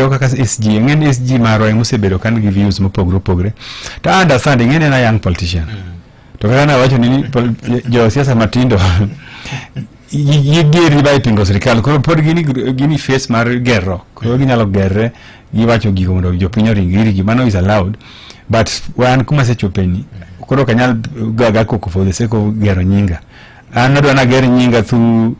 yo kaka SG ng'en SG maro en osebedo kan gi views mopogre to understand ng'en na young politician to kaka na wacho ni jo siasa matindo yigeri bai pingo serikal koro pod gini face mar gero koro ginyalo gerre giwacho gigo mondo jopiny ringiri gi mano is allowed but wan kuma sechopeni koro kanyal gaga koko for the sake of gero nyinga an adwa na ger nyinga through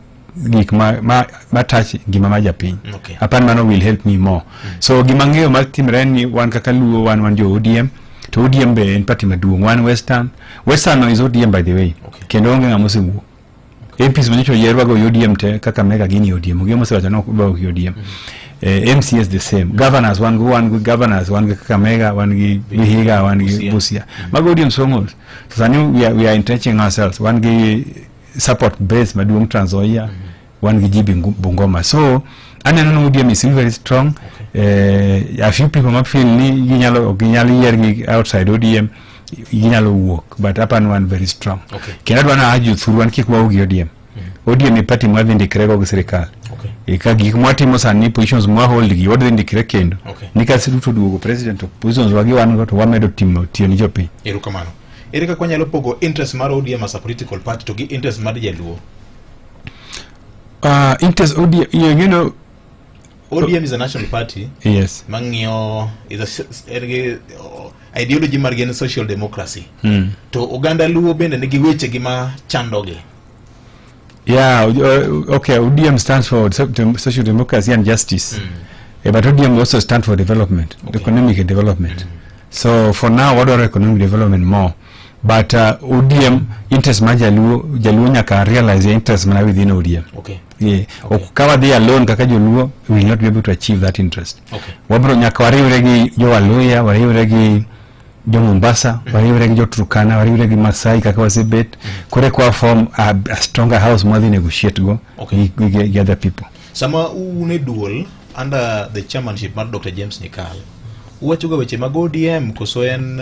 gik ma touch gima ma japiny apan mano will help me more so gima ng'eyo matimre ni wan kaka luo wan jo ODM to ODM be en party maduong' wan western no is ODM by the way kendo onge ng'ama osewuok MPs manyicho yerwa go ODM te kaka mega gini ODM ogemo sewacho no ba ODM MCS the same governors wan governors wan kaka mega wan gi Vihiga wan gi Busia mago ODM strongholds so sani we are entrenching ourselves wan gi support base maduong' Trans Nzoia wan gi jibi Bungoma so aneno no ODM is very strong a few people ma feel ni ginyalo yer gi outside ODM ginyalo wuok but apan one very strong kendo dwana aju through wan kik waogi ODM ODM ni party mwa vindikrego gi serikal ka gik mwatimo sani positions mwa hold gi wadhi ndikre kendo nika siduto duogo president of positions wagi wan go to wamedo timo tiyo ni jopiny erokamano ere ka kwanyalo pogo interest mar ODM as a political party to gi interest mar jaluo interest ODM you know ODM is a national party yes mangio is a ideology mar gen social democracy to Uganda luo bende nigi weche gima chandoge okay ODM stands for social democracy and justice but ODM also stands for development economic development so for now what are economic development more but ODM interest majaluo nyaka realize the interest mana within ODM okawa they alone kaka joluo will not be able to achieve that interest wabro nyaka wariwre gi jo Waluya wariwre gi jo Mombasa wariwre gi jo Turkana wariwre gi Masai kaka wasebet kore kwa form a stronger house more than negotiate go with other people sama une dual under the chairmanship mar Dr. James Nyikal uwacho ga weche mag ODM koso en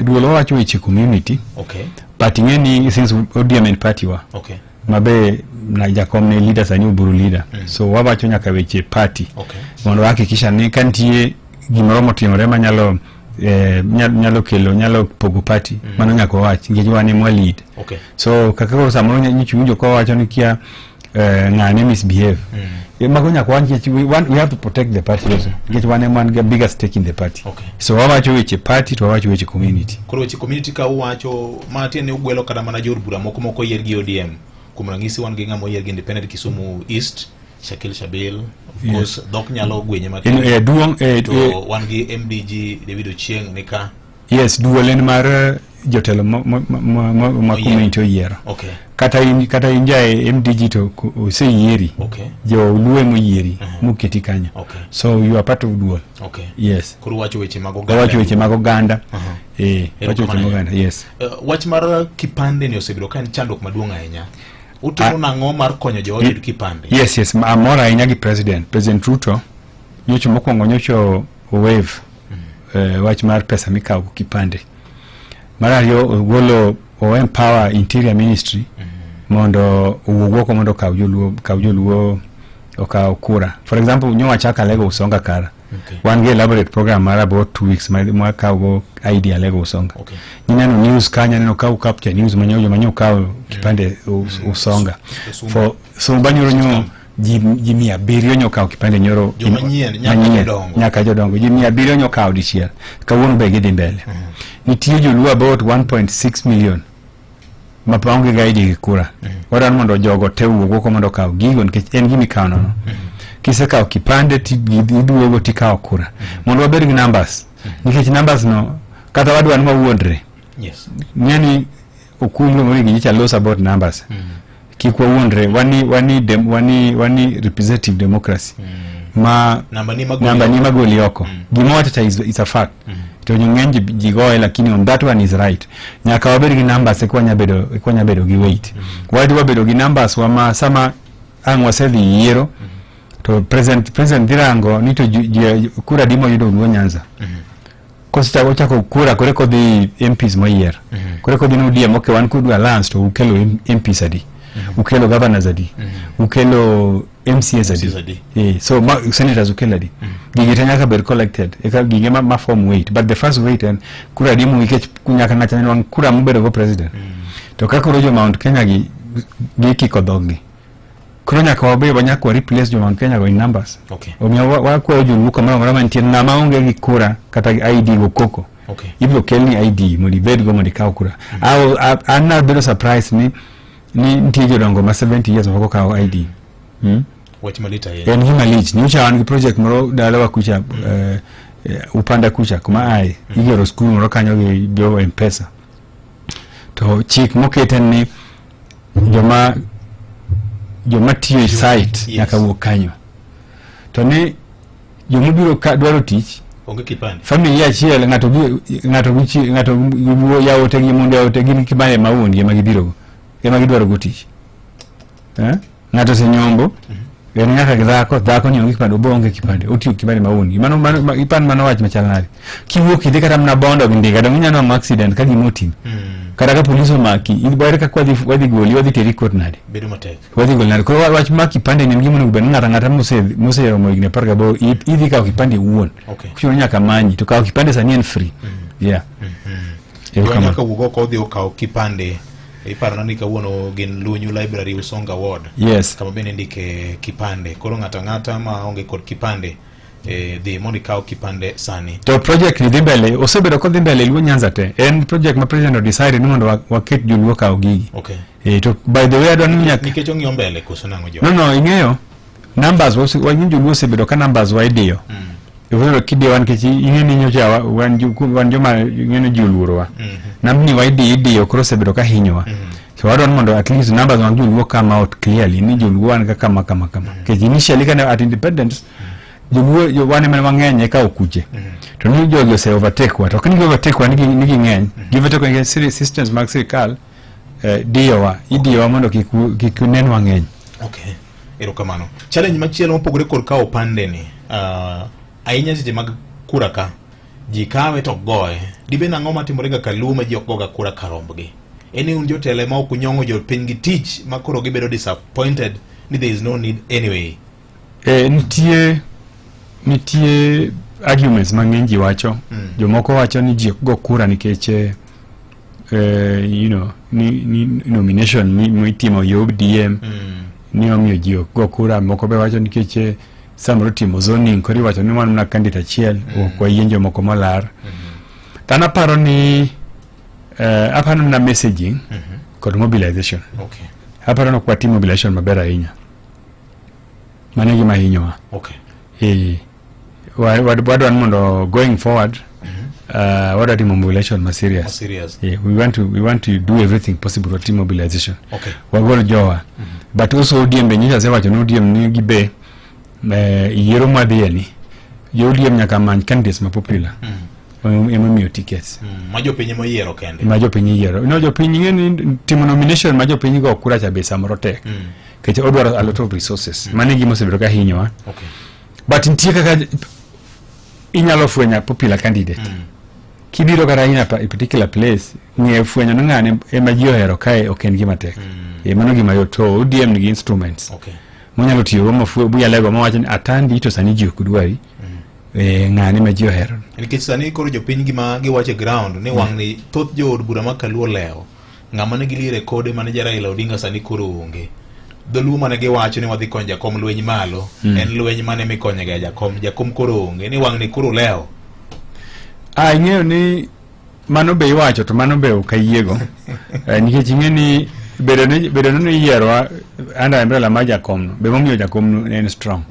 dual wacho weche community but ngeni since ODM en party wa mabe na jakom ne leader sani uburu leader so wawacho nyaka weche party mondo hakikisha ni kantie gimoro motimore manyalo nyalo pogo party mano nyaka wach ngeji wane mwa lead so kaka samoro nyichunjo kwa wacho ni kia ngane misbehave mago nyaka we have to protect the party also ngeji wane mwan get bigger stake in the party so wawacho weche party to wawacho weche community koro weche community ka uwacho matiene ugwelo kada mana jor bura moko yer gi ODM kumrangisi wan gi ngamo yer gi independent Kisumu East Shakil Shabil of course dok nyalo gwenye matin duong wan gi MDG David Ochieng nika duolen mar jotelo ma community oyiero kata injae MDG to oseyieri jo luwe moyieri muketi kanyo so you are part of duol kuru wacho weche mag oganda wacho weche mag oganda wacho weche mag oganda wach mar kipande ni osebedo kan chandok maduong' ahinya utimo nang'o mar konyo jo oyud kipande yes amora ahinya gi president Ruto nyocho mokwongo nyocho wave wach mar pesa mikawo kipande mar ariyo golo empower interior ministry mondo uwuoko mondo kaw joluo okaw kura for example nyowa chaka lego usonga kara wan ge elaborate program mar about 2 weeks ma kaw go idea lego usonga nineno news kanya neno kaw capture news manyo kaw kipande usonga for so banyoro nyo ji 700 nyokaw kipande nyoro nyaka jodongo ji 700 nyokaw dichiel kawuono be gidhi mbele nitie joluo about 1.6 million mapaonge gaidi gi kura waran mondo jogo te wuogo mondo kaw gigo nikech en gimi kaw no kisekaw kipande tiduogo tikaw kura mondo wabed gi numbers nikech numbers no kata wadwan mawuondre ngeni okumlo mori gi cha loss about numbers kikwa wuondre wani representative democracy ma namba ni magoli yoko gimocha is a fact to nyongenji jigoe lakini on that one is right nyaka wabedi gi numbers ekwanya bedo gi weight wadi wabedo gi numbers wama sama angwa sethi yiero to president dirango nito kura dimo yudo nuo Nyanza kosta ochako kura kore kodhi MPs moyier kore kodhi no ODM wan kudu alliance to ukelo MPs adi ukelo governors adi ukelo MCAs adi. So senators ukeladi. Gigi tanyaka ber collected. Eka gigi ma form weight. But the first weight and kura dimu wike kunyaka na chanywa kura mubere go president. To kakuro jo Mount Kenya gi kikodhogi. Kuro nyaka wabe wanyaka replace jo Mount Kenya go in numbers. Okay. Wakwa jo luka mara ntie na maonge gi kura kata ID go koko. Okay. Ibro kelni ID modi bed go modi kaw kura. I'm not very surprised ni ntijo dongo ma 70 years wako kaw ID. Wach malita yeye. En hima lich ni ucha wan project moro dalawa kucha upanda kucha kuma ai igero school moro kanyo gi bio M-Pesa. To chik moketen ni joma tiyo site nyaka wuok kanyo. To ni jomubiro dwaro tich onge kipande. Family achiel ngato yawote gi munde yawote gi kibande maundi ema gibiro ema gidwaro go tich. Ngato senyombo en nyaka dhako ni onge kipande obonge kipande otiyo kipande maundi mano ipan mano wach machalnade kiwuok idhi kata mna bondo gindiga do nyano am accident ka gimotim kata ka police omaki idware ka wadhi goli wadhi teri court nade bedo matek wadhi gol nade ko wach maki pande ni ngimo ngben ngata mose romo igne parga bo idhi ka kipande wuon kucho nyaka manyi to ka kipande sani en free nyaka wugo ko dhi okaw kipande iparo ni kawuono gin Lunyu Library Usonga Ward. Yes. Kama bende ndike kipande. Koro ngata ma onge kod kipande dhi mondo ikaw kipande sani. To project ni dhi mbele osebedo ko dhi mbele Luo Nyanza te. En project ma president decide ni mondo waket joluo kaw gigi. Okay. To by the way adwani nyaka nikech ong'iyo mbele koso nango jo. No ing'eyo numbers wanyinjo joluo osebedo ka numbers waidiyo. Iwero kidiyo wan kechi ing'eni nyocha wan joma ing'eni joluorowa. Namni waidiyo koro osebedo ka hinyowa. So wadwani mondo at least numbers mag joluo come out clearly ni joluo wan kama. Kechi initially kana at independence joluo wane mane mang'eny ka okuche. To ni jogi ose overtake wa. To kani overtake wa nigi ng'eny. Give to systems mag sirikal idiyowa mondo kik nen wang'eny. Okay. Erokamano. Challenge machielo mopogore kod kawo pande ni. Ahinya seche mag kura ka ji kawe to goye dibe nang'o matimore ga Kaluo ma ji ok goga kura karombgi eni un jotele ma ok nyong'o jopiny gi tich ma koro gibedo disappointed ni there is no need anyway. Nitie arguments mang'eny ji wacho jomoko wacho ni ji ok go kura nikech ni nomination mitimo yo ODM ni omiyo ji ok go kura. Moko be wacho nikech samoro timo zoning kori wacho ni wan na candidate achiel kwa yienjo moko malar. Tana paro ni apano na messaging kod mobilization. Okay. Aparo no kwa team mobilization maber ahinya. Mane gima hinyowa. Okay. Wadwan mondo going forward what are the mobilization ma serious. We want to do everything possible for team mobilization. Okay. Wagol jowa. But also ODM benyicha se wacho no ODM ni gibe yiero madhieni ODM nyaka many candidates ma popular miyo tickets ma jopiny moyiero kende ma jopiny yiero jopiny ng'eni timo nomination ma jopiny go kura cha be samoro tek kech odwaro a lot of resources mane gima osebedo ka hinyowa. But nitie kaka inyalo fwenya popular candidate kibiro kata in a particular place ng'e fwenyo no ng'ane ema ji ohero kae ok en gima tek mano gima yot. To ODM nigi instruments monyalo tiyo go mafuo buyalego mawacho ni atandi to sani ji ok dwari ng'ani ma ji ohero nikech sani koro jopiny gima giwacho ground ni wang'ni thoth jood bura ma Kaluo leo ng'ama ne gilire kode mane Raila Odinga sani koro onge dholuo mane giwacho ni wadhi konyo jakom lweny malo en lweny mane mikonyega jakom koro onge ni wang'ni koro leo ing'eyo ni mano be iwacho to mano be ok ayiego nikech ing'eni bedo ni yiero under umbrella ma jakomno be momiyo jakomno en strong.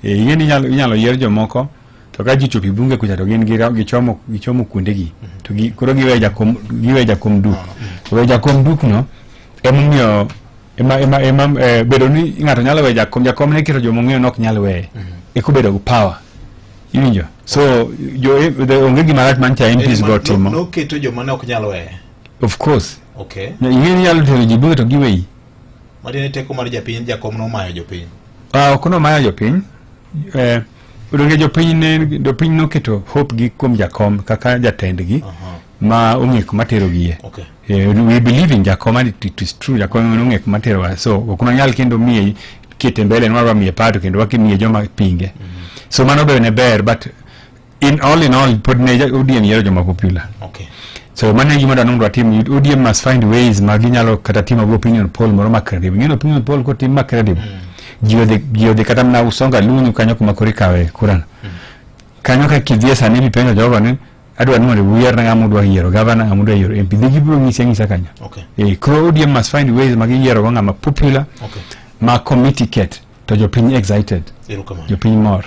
Ing'eni inyalo yier jomoko to ka ji chopi bunge kucha to gin gichomo kuondegi to koro giwe jakom duk. We jakom duk no emomiyo bedo ni ng'ato nyalo we jakom ne kiro jomong'eyo nok nyalo weye ekubedo go power iwinjo. So onge gima rach mancha MPs go timo no keto joma ne ok nyalo weye. Of course. Okay. Ing'eni nyalo tero ji bunge to giweyi madine teko mar japiny jakom no mayo jopiny okono mayo jopiny udonge jopiny noketo hope gi kuom jakom kaka jatendgi ma ong'ek matero gie. We believe in jakom and it is true jakom ong'ek matero so okuna nyal kendo miye kite mbele nwa miye pato kendo wakimiye joma pinge. So mano be ne ber, but in all pod ne ODM yero joma popular. Okay. So mane gima da nongro team ODM must find ways maginyalo kata timo go opinion poll moro credible. Ngino opinion poll ko tim credible. Gio de kata na usonga lunyu kanyo kuma korikawe kurana. Kanyo ka kidhie sani bipenjo jogo ne adwa nore buyer na amudwa hiero governor amudwa hiero MP gibro ngisa kanyo. Okay. ODM must find ways magiyiero go ngama popular. Okay. Ma committee ket to jopiny excited. Jopiny more.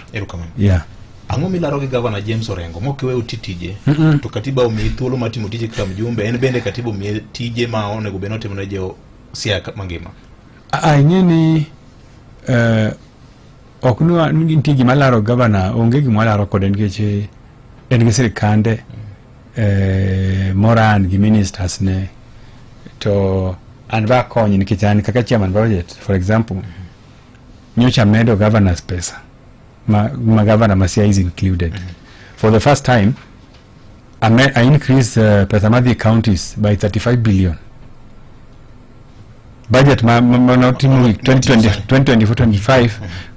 Yeah. Ang'o milaro gi Governor James Orengo mokiwe utitije to katiba omi thuolo matimo tije kaka mjumbe en bende katiba omi tije ma onego beno timo ne jo Siaya mangima. Ng'eni oknwa ngi gima laro governor onge gima laro kod nikech en gi sirkande moran gi ministers ne to an ba konyi nikech an kaka chairman budget for example nyocha medo governor's pesa ma governor Masia is included. For the first time I increased pesa madhi counties by 35 billion. Budget ma not 2024-25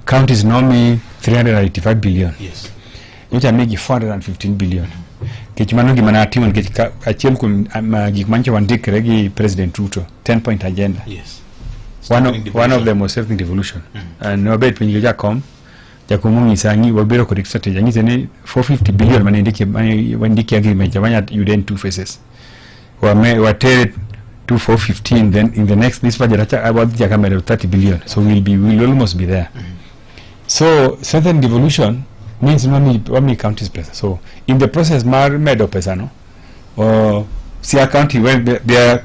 counties normally 385 billion. Yes. Nyocha megi 415 billion. Kech mano gima na timo nikech achiel kuom gik manche wandikre gi President Ruto 10-point agenda. Yes. One of them was saving devolution. And no bet when you jakom ngisangi wabero kod strategy ngise ne 450 billion wandiki agreement jamanya you then two phases. Wa tere to 415 then in the next this budget about jakamelo 30 billion. So we'll almost be there. So certain devolution means how many counties pesa. So in the process mar medo pesa no or Siaya County when they are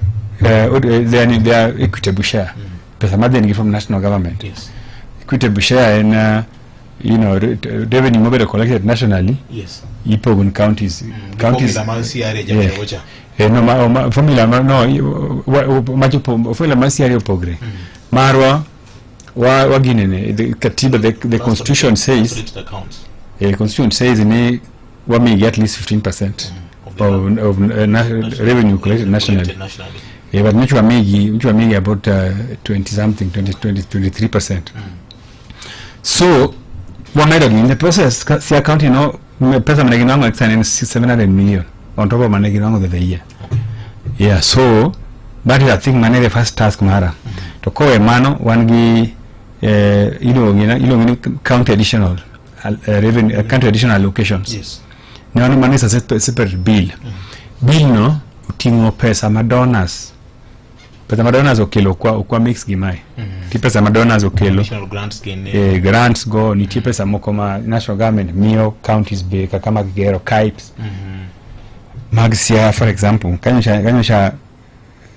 equitable share. Pesa madeni from national government. Yes. Equitable share and revenue mobile collected nationally. Yes. Ipogun counties. Counties. Formula no majupo formula masiari opogre. Marwa wa ginene the katiba the constitution says constitution says we may get at least 15% of revenue collected nationally. But which were making about 23%. So what made in the process Siaya County pesa managinango extend 700 million on top of managinango the year. Yeah, so that is I think the first task mara to call a mano one gi county additional revenue county additional allocations. Yes. No money is a separate bill. Bill no utingo pesa madonors. Pesa madonors okelo kwa mix gimai. Ti pesa madonors okelo grants go ni ti pesa moko ma national government mio counties be kama Gero Kipes. Mag Siaya for example kanyosha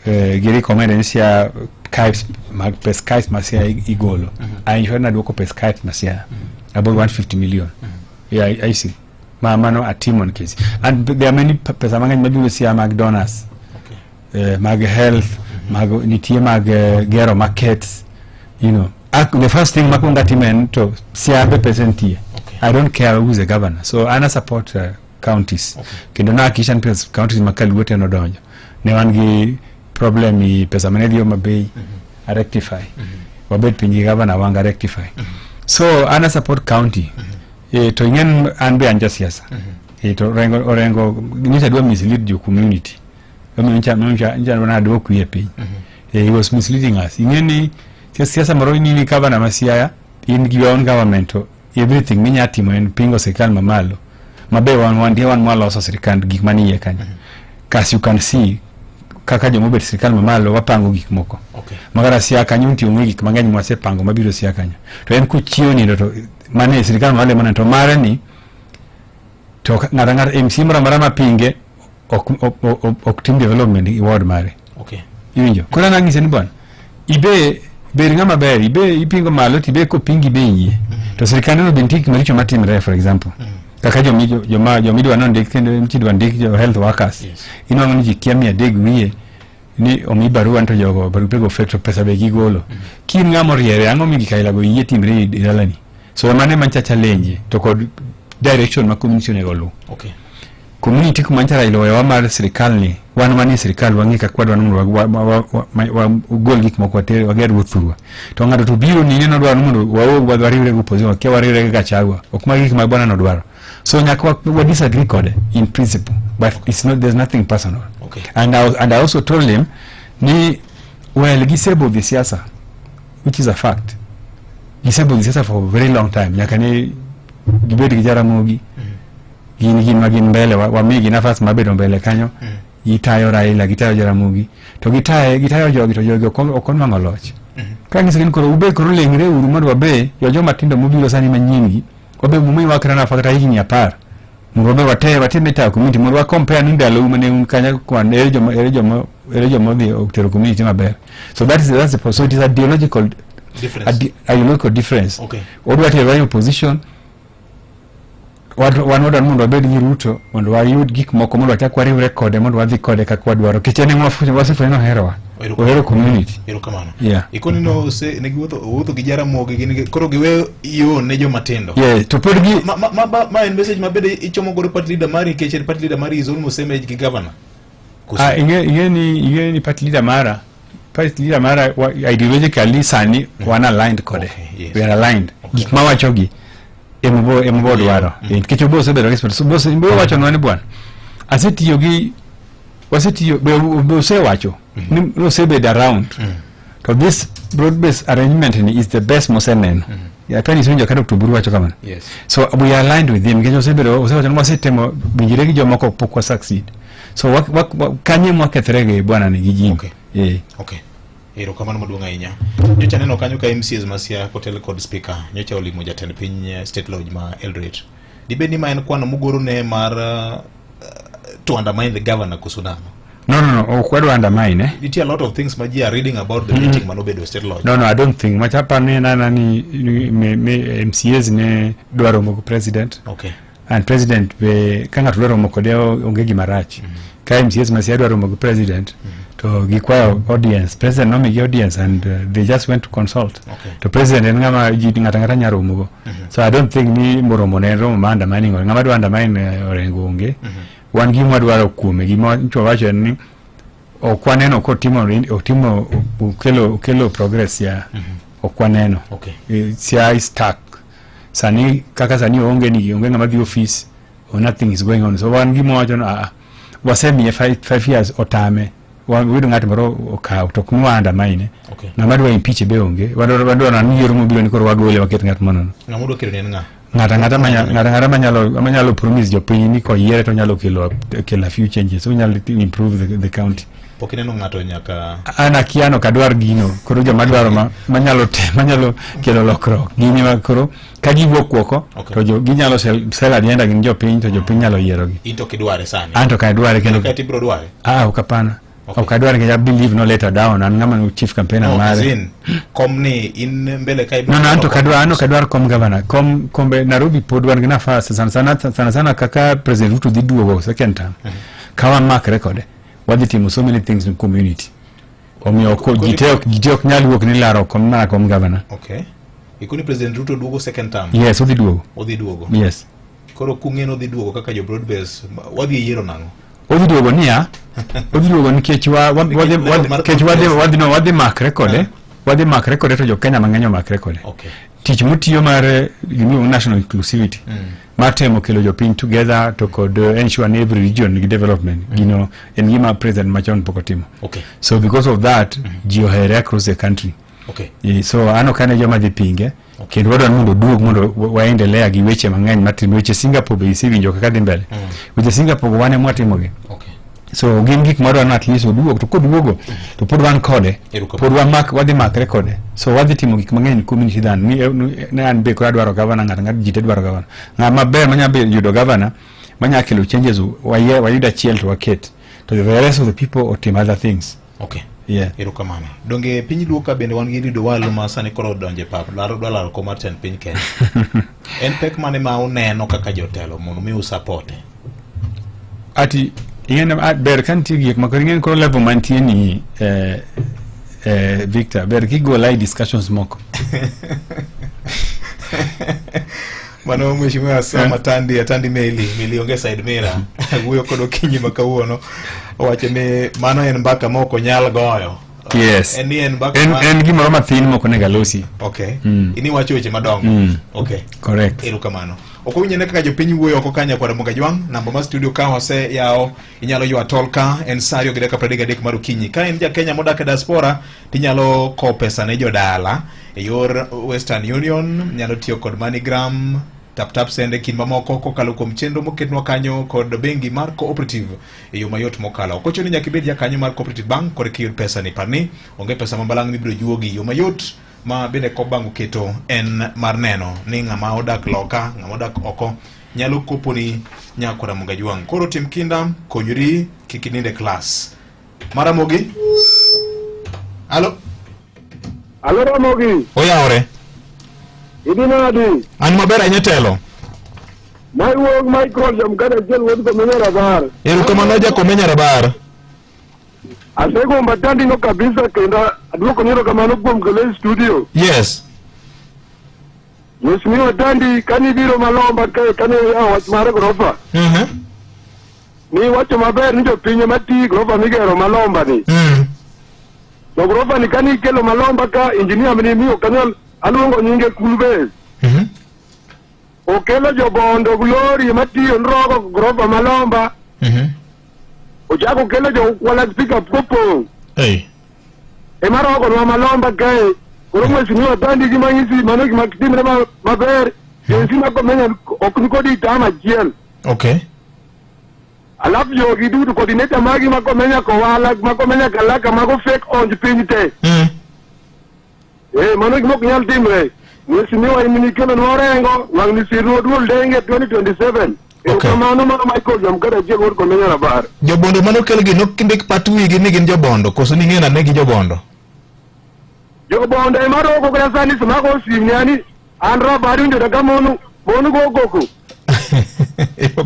giri komende Siaya Kipes mag pesa Kipes Masia igolo. Aisha na doko pesa Kipes Masia about 150 million. Yeah, I see. Mano atimon case. And there are many pesa mangani maybe Siaya McDonald's. Okay. Mag health nitie mag Gero markets, the first thing makunga timen to Siaya presentie. I don't care who's the governor, so I support counties. Kendo na kishan pesa counties makaluote no donjo ne wangi problem i pesa manedio mabei rectify wabet pinyi governor wanga rectify. So I support county to ngen anbe anja siasa to orengo nita dua mislead your community. He was misleading us. Ingeni siasa maro ni governor Masiaya in your own government everything minya timo en pingo serikali mamalo mabe one malo so serikali gik mani ye kanya. Cause you can see kaka jomo bet serikali mamalo wapango gik moko. Okay. Magara Siaya kanyo nti onge gik mang'eny mwase pango mabiro Siaya kanyo. To en kuchiwo ni to mane serikali mamalo mana to mare ni to ngara MC mara mapinge ok team development i ward mare. Okay. Yinjo. Kuna nangise ni bwana. Ibe beringa maber, ibe ipingo malo tibe ko pingi benyi. To serikali no bintiki maricho matimre for example. Kaka jomido wanonde kendo mchido wandiki jo health workers. Yes. Ino ngoni jikiamia deg wiye ni omi barua nto jogo barupego fekto pesa be gigolo. Kin ngamo riere ango mingi kaila go yie timre idalani. So mane mancha challenge to kod direction ma commission egolo. Okay. community kumanchara ilo mar sirikal ni wan mani sirikal wangi ka kwadwa nundu wa ugol gik moko te wager wuthua to ngado to biro ni no dwaro nundu wa dwarire go position ke warire ga chagwa okuma gik ma bwana no dwaro so nyakwa wa disagree kode in principle but there's nothing personal. Okay. And I also told him ni well gisebo the siasa, which is a fact. Gisebo the siasa for a very long time nyakane gibedi Jaramogi gin magin mbele wa migi nafasi mabedo mbele kanyo gitayo Raila gitayo Jaramogi to gitayo jogi to jogi okon mangoloch kangi sigin koro ube koro lengre uru mondo wabe yo matindo mobiro sani manyingi wabe mumi wakra na fakata hiki apar mrobe watende ta community mondo wa compare ndalo mane kanya kwan ere jomo bi otero community maber. So that's the so it is a ideological difference. Ideological difference. Okay. Odwa te right position wanoda mondo wabed gi Ruto mondo wayud gik moko mondo wachak wariwre kode mondo wadhi kode kaka wadwaro kichene wasefwenyo herowa ohero community. Erokamano. Yeah. Ikoni no se ne giwuotho gi Jaramogi gin koro giwe yo ne joma tindo. Yeah, to put gi ma en message mabede ichomo godo party leader mari kechen party leader mari is almost same age gi governor. Ingeni party leader mara ideologically sani wana aligned kode. Okay, yes. We are aligned. Gik mawachogi embo dwaro kicho bose bedo respect so bose imbo wacho no ni bwana asetiyo gi wasetiyo be se wacho no se be around to this broad based arrangement is the best moseneno ya pani sinjo kada kutuburu wacho kama yes. So we are aligned with them kicho se bedo wacho no wasetemo binjire gi jomoko pokwa succeed so kanye mwakethrege bwana ni gijini. Okay. Okay. Erokamano maduong' ahinya. Nyocha neno kanyo ka MCs masia hotel code speaker nyocha olimo jatend piny state lodge ma Eldoret. Dibedi ma en kwano mugoro ne mar to undermine the governor kusunano. No, okwedo undermine It a lot of things ma ji are reading about the meeting manobedo state lodge. No, I don't think machapa ni nani MCs ne dwaro mo president. Okay. And president be kanga dwaro mo kode onge gimarach. Ka MCs masia dwaro mo president. To gikwa audience president no migi audience and they just went to consult. Okay. To president en ngama ngata nyaro mugo. So I don't think ni moromo ne romo manda mining ngama dwa undermine orengo onge. Wan gima dwaro kuome gima ncho wacho ni okwaneno otimo kelo progress ya okwaneno. Okay. Sia stuck sani kaka sani onge ngama di office or nothing is going on. So wan gima wacho wasemi 5 years otame wido ngati moro okaw to kunwa undermine. Okay. Ngama dwa impeach be onge wadwa na niyo rumo bilo ni koro wagole waket ngat monono. Ngamudo kero ne ngata manyalo promise jopiny ni ko yiere to nyalo kelo few changes so nyalo improve the county. Pokineno ngato nyaka ana kiano kadwar gino koro joma dwaro manyalo kelo lokro gini ma koro ka giwuok oko. Okay. To ginyalo sell agenda gin jopiny to jopiny nyalo yiero gi. Into kidware sana. Anto ka dware kendo ka tibro dware. Okapana. Okay. Okadware ke believe no later down and ngama no chief campaigner mare. Komni in mbele kai. No anto kadwar kom governor kombe Nairobi pod wan gina fast sana kaka president Ruto did duogo second time. Kawa mark record wadhi timo so many things in community. Omiyo ko giteok nyal wuok ni laro kom governor. Okay. Ikuni president Ruto duogo second term. Yes, odhi duogo. Yes. Koro kungeno odhi duogo kaka jo broad base wadhi yiero nango. Odhi duogo niya odhi duogo nikech wadhi mark record wadhi mark record to jo Kenya mang'eny mark record. Okay. Tich mutiyo mar national inclusivity matemo kelo jopiny together to kod ensure in every region development en gima president machon pokotimo. Okay. So because of that ji ohere across the country. Okay. So ano kane joma dhi pinge kendo wadwa mondo duog mondo waendelea gi weche mang'eny matimo weche Singapore be isiwinjo kaka dhi mbele. Weche Singapore wane mwatimogi. Okay. So gin gik moro na at least oduogo to koduogo to pod wan kode pod wadhi mark record. So wadhi timo gik mang'eny community dan ne an be ko adwaro governor ng'at jite dwaro governor ng'ama ber manya be yudo governor manya kelo changes wayuda chiel to waket to the rest of the people otim other things. Okay. Yeah. Erokamano. Donge piny Luoka bende wan gi rido walo ma sani koro donje pap laro ko mar ten piny Kenya. En pek mane ma uneno kaka jotelo mondo mi support. Ati ingene ber kan tigi makoro ingene koro level mantie ni Victor ber ki go live discussions moko. Mano mheshimiwa Sama Tandi Meli onge side mira. Wuyo kodo kinyi makawuono. Wache ni mano en mbaka moko nyal goyo. Yes. En gimoro mathin moko nega losi. Okay. Ini wacho weche madongo. Okay. Correct. Erokamano. Okowinjo ne kaka jopiny wuoyo oko kanya kwa Ramogi Jwang, namba ma studio ka ose yao, inyalo ywa tolka en sario gideka 33 mar okinyi. Ka en ja Kenya modak e diaspora, tinyalo ko pesa ne jodala e yor Western Union, nyalo tiyo kod MoneyGram, tap sende kin mamoko kokalo kuom chenro moketnwa kanyo kod bengi mar Cooperative e yo mayot mokalo. Okocho ni nyaka ibed jakanyo mar Cooperative Bank kod kiyud pesa ni parni, onge pesa mambalang' mibiro juogi yo mayot ma bende ko bango keto en mar neno ni ng'ama odak loka, ng'ama odak oko nyalo koponi nyako Ramogi Jwang. Koro tim kinda konyuri kikininde class. Maramogi? Alo? Alo Ramogi. Oyaore. Idinadi. An maber ahinya telo. Maiwuog Michael Jamkada Jel wod Komenya Rabar. Erokamano ja Komenya Rabar. Asegomba tandi no kabisa kenda aduoko nyiro kamano kuom kele studio. Yes. Mheshimiwa Tandi kani biro Malomba kane wach mare gorofa. Ni wacho maber ni jopiny mati gorofa migero Malomba ni. To gorofa ni kani kelo Malomba ka engineer mni miyo kanyo aluongo nyinge Kulbes. Okelo jobondo glory matiyo nrogo gorofa Malomba. Ojago kelo jo wala speaker popo. Emarogo no Malomba kae. Koro mheshimiwa Tandi gimanyisi mano gimakitimre maber. Yensi makomenya oknikodi tama jiel. Okay. Alafu jogi dudu coordinator magi makomenya kowala makomenya kalaka mago fake onj pinyte. Mano gimok nyal timre. Mheshimiwa iminikelo norengo wangni sirno duol denge 2027. Okay. Mano Michael Jamkada Jel wod Komenya Rabar. Jobondo mano kelgi nokindik patwigi ni gin jobondo koso ni ng'ena ne gi jobondo. Jobondo emarogo kaya sani smago simnyani andro bari ndo daga monu go goku.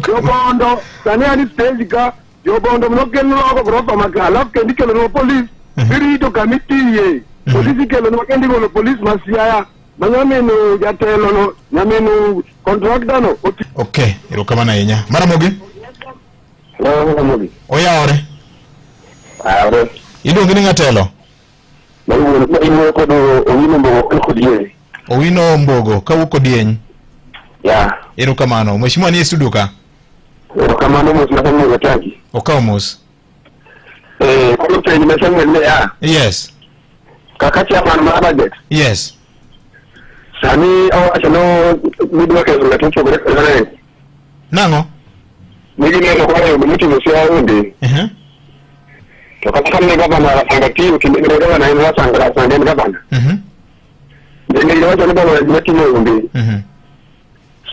Jobondo sani ani stage ka jobondo mnokel logo grofa makala kendi kelo no police birito committee ye police kelo no kendi go police masiaya manyameno jatelo no nyameno contractor no. Okay, erokamano ahinya. Maramogi? Maramogi. Oyaore. Aore. Iluongi ni ng'atelo? Owino Mbogo kawuok Odieny. Ya. Erokamano. Mheshimiwa ni studio ka? Erokamano mos na Tandi. Okaw mos. Koro penj mesango ne ya. Yes. Kaka chairman mar budget. Yes. Sani awacho no midwa kelo ng'ato gore. Nango? Migi neno kwa yo mutimo sia onde. To kaka ne gavana angatiyo kinde ne gavana ina sangara sande gavana. Ndenge yo to baba matimo onde.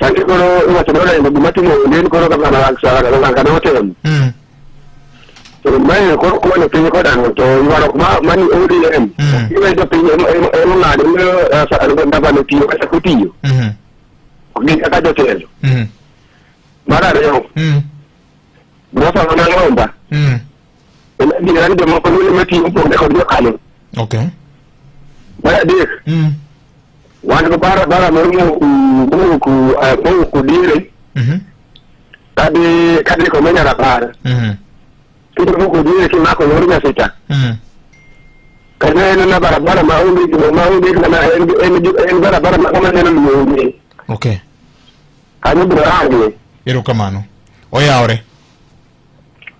Sande koro wacho no ne matimo onde koro gavana aksara kana hotel. To mai koro ko ne pinyo kodan to yaro mani ODM. Iwe do pinyo eno na de sa gavana tiyo kasa kutiyo. Ni kaka hotel. Mara reo. Bota na Lomba. Ni gani de mo ko ni meti un po de ko kale. Okay. Mara de. Wan ko bara mo ku dire. Kadi ko menya Rabar. Kito ko dire ki mako no nya sita. Kana na bara ma undi na en bara ma kama nena mo. Okay. Kani brandi. Erokamano. Oyaore.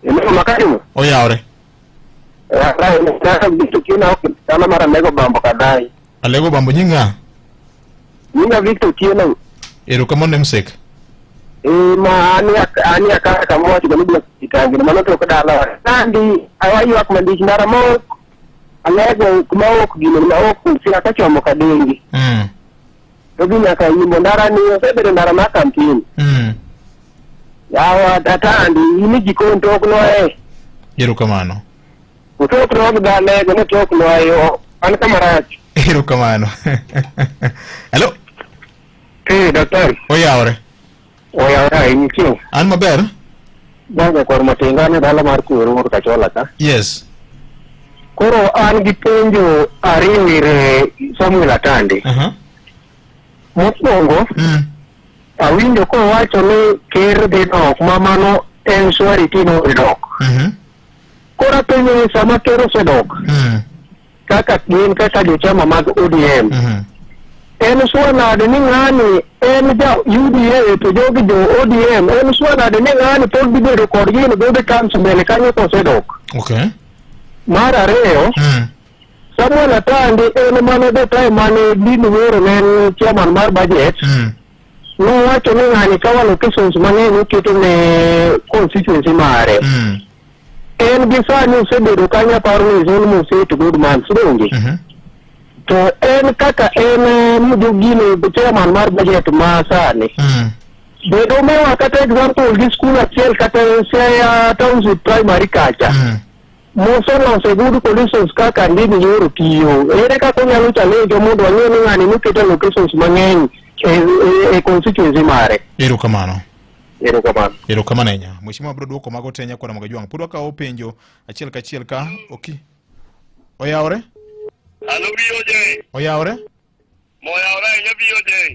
Eno makarimu. Oyaore. Nataka vitu kina huko kama mara Lego Bambo kadai. Alego Bambo nyinga? Nyinga vitu kina. Erokamano msek. Ani akaka kama watu ndio kitangi maana to kadala. Tandi awayi wak mandishi mara mo. Alego kuma wako gino na wako sina kachomo kadengi. Dobina ka yimbo ndara ni sebere ndara makampini. Yawa Tandi ini jikonto ko noe. Erokamano. Utok no dale go tok no ayo an kamarach. Erokamano. Hello. Doctor. Oyaore. Oyaore inchi. An maber? Banga kor matinga ne dala mar kuro mor kachola ka. Yes. Koro an gi penjo ariwire Samuel Atandi. Mokwongo awinjo ko wacho ni ker dhi dok mamano en swari tino idok. Kora penyo sama ker osedok kaka gin kaka jochama mag ODM en swanade ni ng'ani en ja UDA to jogi jo ODM en swanade ni ng'ani pod gibedo kod gin gobe kansu mbele kanyo kosedok. Mar ariyo Samuel Atandi en mano the time mane Dino Wero ne chairman mar budget nowacho ni ng'ani kawa locations mang'eny oketo ne constituency mare en gi sani osebedo kanyo paro ni zone Moset Goodman donge to en kaka en mujogino chairman mar budget ma sani bedo mewa kata example gi school achiel kata Siaya Township primary kacha moso good conditions kaka Ndini Nyoro tiyo ere kaka onyalo challenge mondo wang'e ni ng'ani noketo locations mang'eny e constituency mare. Erokamano Erokamano nya mheshimiwa bro duoko mago tenya kwa Magajwang pod wakawo penjo achiel kachiel ka oyawre oyawre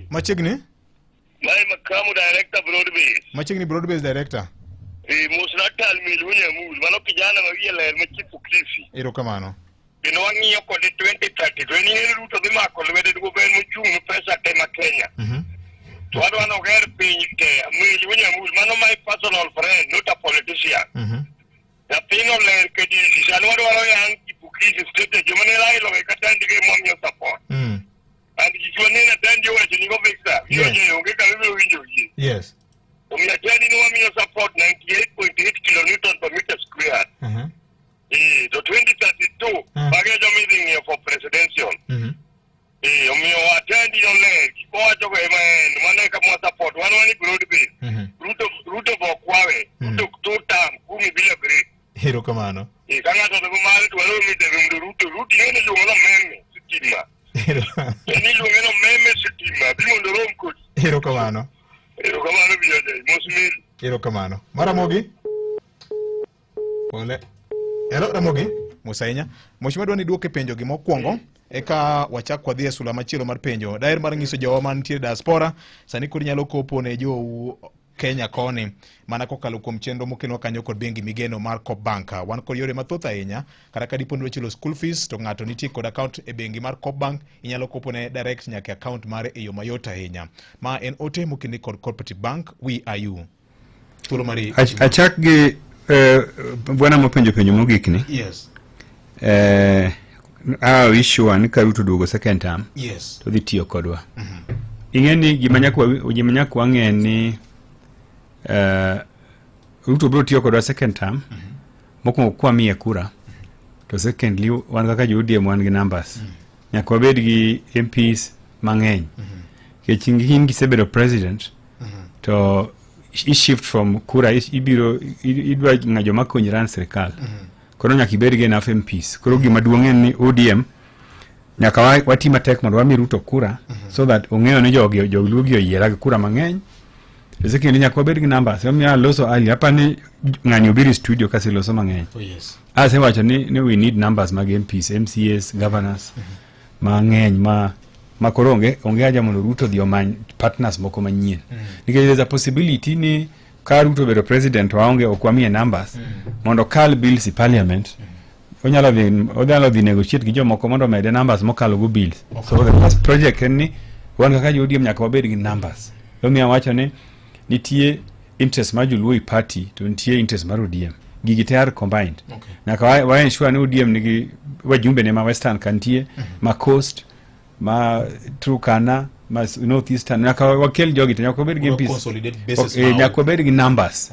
machiegni mai makamu director broadbase director Musratal Milhunyamul mano kijana mawiye ler machifu Kilifi. Erokamano. Bino wang'iyo kod 2030 to ni Ruto dhi mako lwede go ben mochung' pesa tema Kenya. To adwano ger piny te Milhunyamul mano my personal friend not a politician. Na pino ler kedisi sano adwaro yang Kilifi state jomane lailo kata ndige momyo support. And kichwanena tandio wacho ni go Victor. Yo ngeka lelo winjo yi. Yes. We are telling you support 98.8 kilonewton per meter square. The 2032 package meeting here for presidential. We are attending on leg. Go to man, Manaka support. One broadbase. Root of Okwawe. Took 2 term. Kumi be a great. Erokamano. He cannot have a married to allow me the root. You know, meme. Sitima. Any lumino meme sitima. Be on the room could. Erokamano. Erokamano. Maramogi. Ole. Ramogi. Musainya. Mheshimiwa dwani duoke penjo gi mokwongo eka wachak wadhi e sula machielo mar penjo. Daher mar nyiso jowa mantie diaspora sani kod nyalo kopo ne jo Kenya koni mana kokalo kuom chenro mokeno kanyo kod bengi migeno mar Coop Bank. Wan kod yore mathoth ahinya kata ka dipo ni chulo school fees to ng'ato nitie kod account e bengi mar Coop Bank inyalo kopo ne direct nyaka account mare e yo mayot ahinya. Ma en ote mokini kod Cooperative Bank we are you. Thuolo mari achak gi bwana mopenjo penjo mogik ni. Yes. Issue ni ka Ruto duogo second term. Yes. To dhi tiyo kodwa. Ing'eni gima nyakwa ng'e ni Ruto bro tiyo kodwa second term mokwongo kwa miye kura to secondly wan kaka ODM wan gi numbers nyaka wabed gi MPs mang'eny kechingi gisebedo president to shift from kura idwa ng'ajo makonyi ran sirikal koro nyaka ibed gi enough MPs koro gima duong' en ni ODM nyaka wati matek mondo wami Ruto kura so that ong'eyo ni jogluogi oyiera gi kura mang'eny. Ezekiel nyaka wabed gi numbers. Omiya loso ali hapa ni ng'ani obiri studio kasi loso mang'eny. Oh yes. Ase wacho ni we need numbers mag MPs, MCAs, governors mang'eny ma koro onge aja mondo Ruto dhi omany partners moko manyien. Nikech there's a possibility ni ka Ruto bedo president waonge okwamie numbers mondo kal bills i parliament odhalo dhi negotiate gi jomoko mondo mede numbers mokalo go bills. So the first project en ni wan kaka ODM nyaka wabed gi numbers. Omiya wacho ni nitie interest mar Joluo party to nitie interest mar ODM. Gigi te are combined. Nyaka wa ensure ni ODM nigi wajumbe ne ma Western kantie, ma Coast, ma Turkana, ma North Eastern. Nyaka wakel jogi te nyaka wabed gi MPs. Nyaka wabed gi numbers.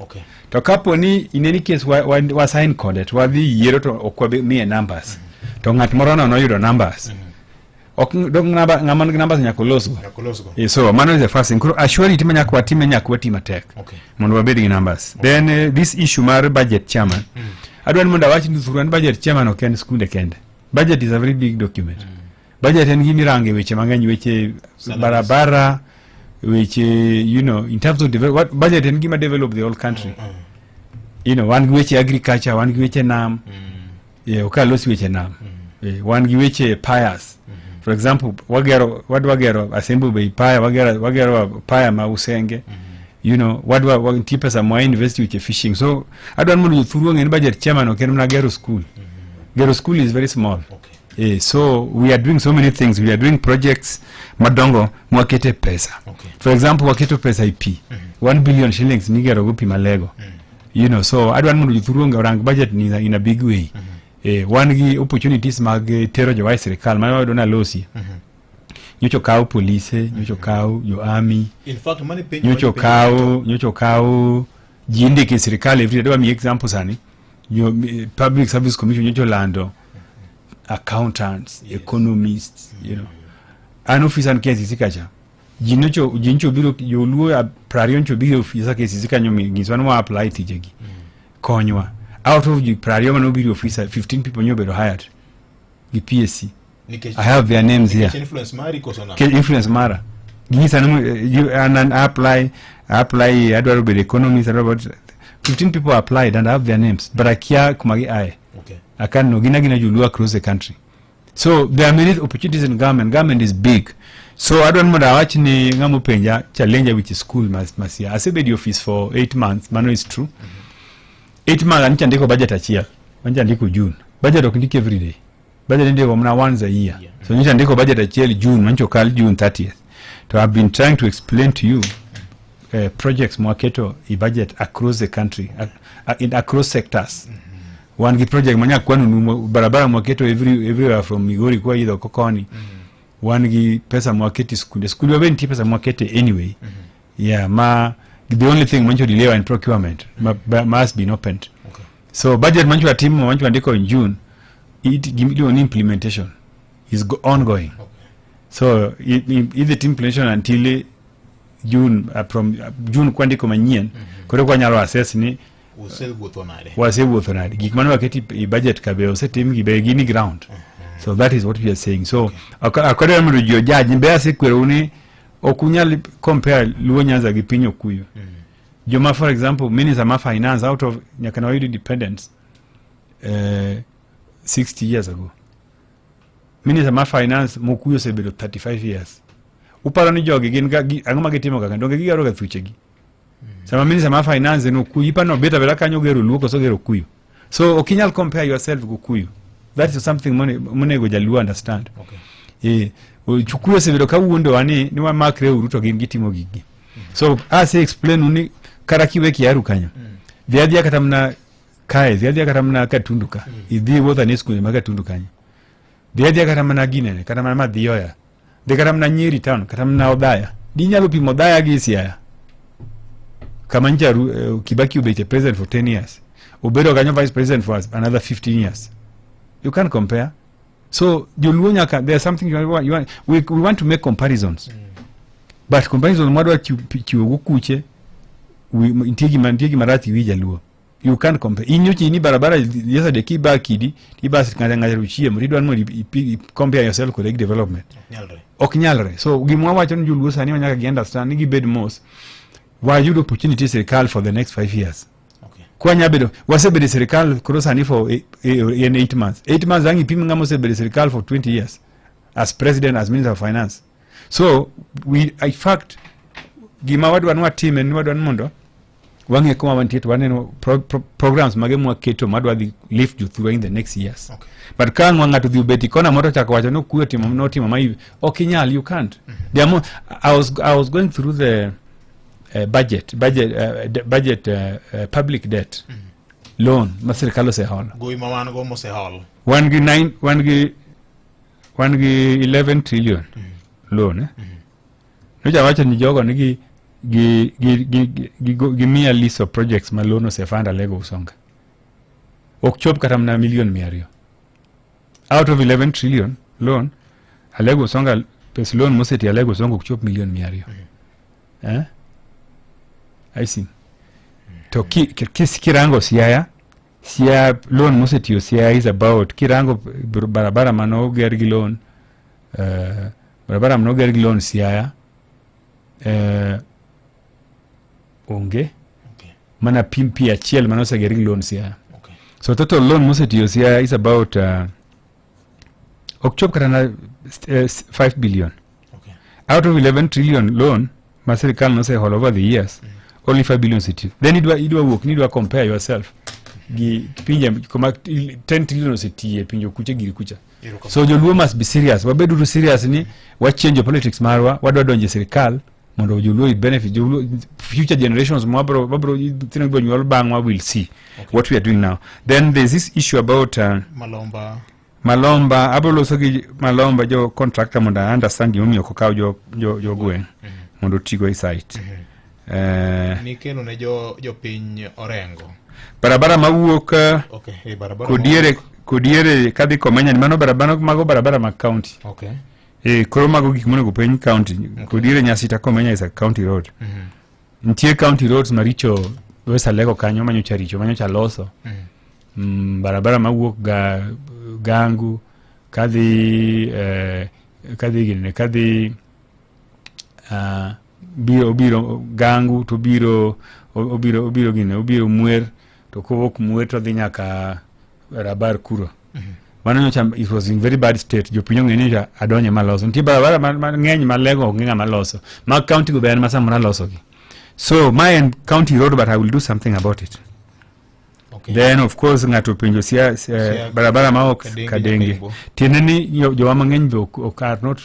To kapo ni in any case wa sign kode to wadhi yiero to okwabe miye numbers. To ng'at moro no yudo numbers. Ng'ama nigi numbers nyaka losgo. So mano is the first thing. Assure it nyaka watime nyaka watima tek. Mondo wabed gi numbers. Then this issue mar budget chairman. Adwa ni mondo awachi ni thuran budget chairman ok en skunde kende. Budget is a very big document. Budget en gimi range weche mang'eny, weche barabara, weche in terms of budget en gima develop the whole country. Wan gi weche agriculture, wan gi weche nam. Okalosi weche nam. Wan gi weche pious. For example, wagero Asembo Bay Paya, wagero Paya Mausenge. You know, what tipa sa mwa university with fishing. So I don't know through any budget chairman or Gero school. Gero school is very small. So we are doing so many things. We are doing projects madongo mwakete pesa. For example, wakete pesa IP. 1 billion shillings nigero gupi malego. You know, so I don't know through orang budget in a big way. One gi opportunities mag tero jo wise serikal ma dona losi. Nyocho kao police, nyocho kao yo army. In fact, money pay. Nyocho kao jinde ke serikali every day. Mi example sani. Yo public service commission nyocho lando. Accountants, economists, you know. An officer and case isikacha. Jincho biro yo luo prarion cho biro officer case isika nyomi ngizwana wa apply tijegi. Konywa. Out of the prarion no biro officer 15 people nyo bero hired. The PSC. I have their names here. Influence Mara kosona. Influence Mara. Gisa you and apply I don't know the economists about 15 people applied and I have their names. But I care kumagi I. Okay. I can no gina julu across the country. So there are many opportunities in government. Government is big. So I don't know that ni ngamu penja challenge which is school must here. I said the office for 8 months. Mano is true. 8 months anicha ndiko budget achia. Anicha ndiko June. Budget okindike every day. Budget ndiko mna once a year. So anicha ndiko budget achia June. Mancho kal June 30th. So I've been trying to explain to you projects mwaketo I budget across the country, across sectors. One project manya kwanu barabara mwaketo everywhere from Migori kwa either Kokoni. One pesa mwaketi school wa benti pesa mwakete anyway. Yeah, the only thing mancho delay in procurement must be opened. Okay. So budget mancho team mancho andiko in June, it give on implementation is ongoing. Okay. So if the implementation until June from June kwandiko manyien kore kwa nyalo assess ni wase wuthonade gikmano waketi budget kabeo setim gibegini ground. So that is what we are saying. So according to your judge mbe sekwero ni okunyali compare Luo Nyanza gi piny Okuyu. Joma for example minister ma finance out of Nyakanawa independence 60 years ago. Minister ma finance Mokuyo sebedo 35 years. Uparo ni jogi gin angoma gitimo kaka donge gigaro ga thuchegi. Sama minister ma finance no Okuyu ipano beta bela kanyo gero Luo koso gero Okuyu. So okinyal compare yourself with Okuyu. That is something monego Jaluo understand. Okay. Chukuyo sebedo ka wuondo wani ni wa makre uruto gin gitimo gigi. So as I explain uni karakiwe kiaru kanyo. Viadia katamna kae, viadia katamna katunduka. Idhi wotha nesku ni magatundu kanyo. Viadia katamna ginene, katamna madhioya. De katamna Nyeri town, katamna Odhaya. Dinyalo pimo Odhaya gi Siaya. Kamanja Kibaki ubete president for 10 years. Obedo kanyo vice president for another 15 years. You can't compare. So there's something you want. We want to make comparisons. But comparisons mwadwa chiwogukuche intigi marati wija Luo. You can't compare. Inyochi ni barabara yesa de kiba kidi tiba nganja ruchie mridwan mo compare yourself with development. Oknyalre. So gimwa wacho ni Luo sani wanyaka gi understand ni bed most. Why you opportunities serikal for the next 5 years. Kwa nyabedo wasebede serikal kurosa ni for 8 months. 8 months angi pimi ngamo sebede serikal for 20 years as president, as minister of finance. So we in fact gima wadu wanwa team and wadu wanmondo wange kuma wantitu waneno programs magemu waketo madu wadi lift you through in the next years. Okay. But kan wanga to the ubeti kona moto chaka wacha no kuyo timu no timu maivi okinyal you can't. I was going through the budget public debt loan masirikalo se hall go imamano go mo se hall 1 11 trillion loan no jawacho ni jogo ni gi mia list of projects ma loan se fanda lego usonga okchop kata mna million 200 out of 11 trillion loan alego usonga pes loan moseti alego usonga okchop million 200 I see. To kirango Siaya loan mosetiyo Siaya is about kirango barabara mano gergi loan barabara mano gergi loan Siaya onge mana pimpi achiel mano se gergi loan Siaya. So total loan mosetiyo Siaya is about okchop kata 5 billion. Okay. Out of 11 trillion loan, Masirikal no say all over the years, only 5 billion city. Then idwa work, idwa compare yourself. Gi pinje koma 10 trillion city pinjo kuche giri kucha. So joluo must be serious. Wabedu serious ni wa change politics marwa, wadwa donje serikal mondo joluo benefit joluo future generations mabro tinagbo nyuol bangwa will see what we are doing now. Then there's this issue about Malomba abolo sogi Malomba jo contractor mondo understand yomi okakaw jo gwen mondo tigo site. Ni kelo ne jo piny Orengo. Barabara mawuok barabara kodiere kadhi Komenya ni mano barabara ma county. Okay. Koro mago gik monego piny county. Kodiere Nyasita Komenya is a county road. Ntie county roads maricho wesa lego kanyo manyocha richo manyocha loso. Barabara mawuok Gangu kadhi biro Gangu to obiro Mwer to kowok Mwer to dhi nyaka Rabar Kuro. Manyocha it was in very bad state. Jopinyo ng'eni adonye maloso. Ntie barabara mang'eny malego ng'enga maloso. Ma county go ben masamora loso gi. So my county road, but I will do something about it. Okay. Then of course ngato pinjo barabara ma ok Kadenge. Tieneni jowa mang'eny be ok not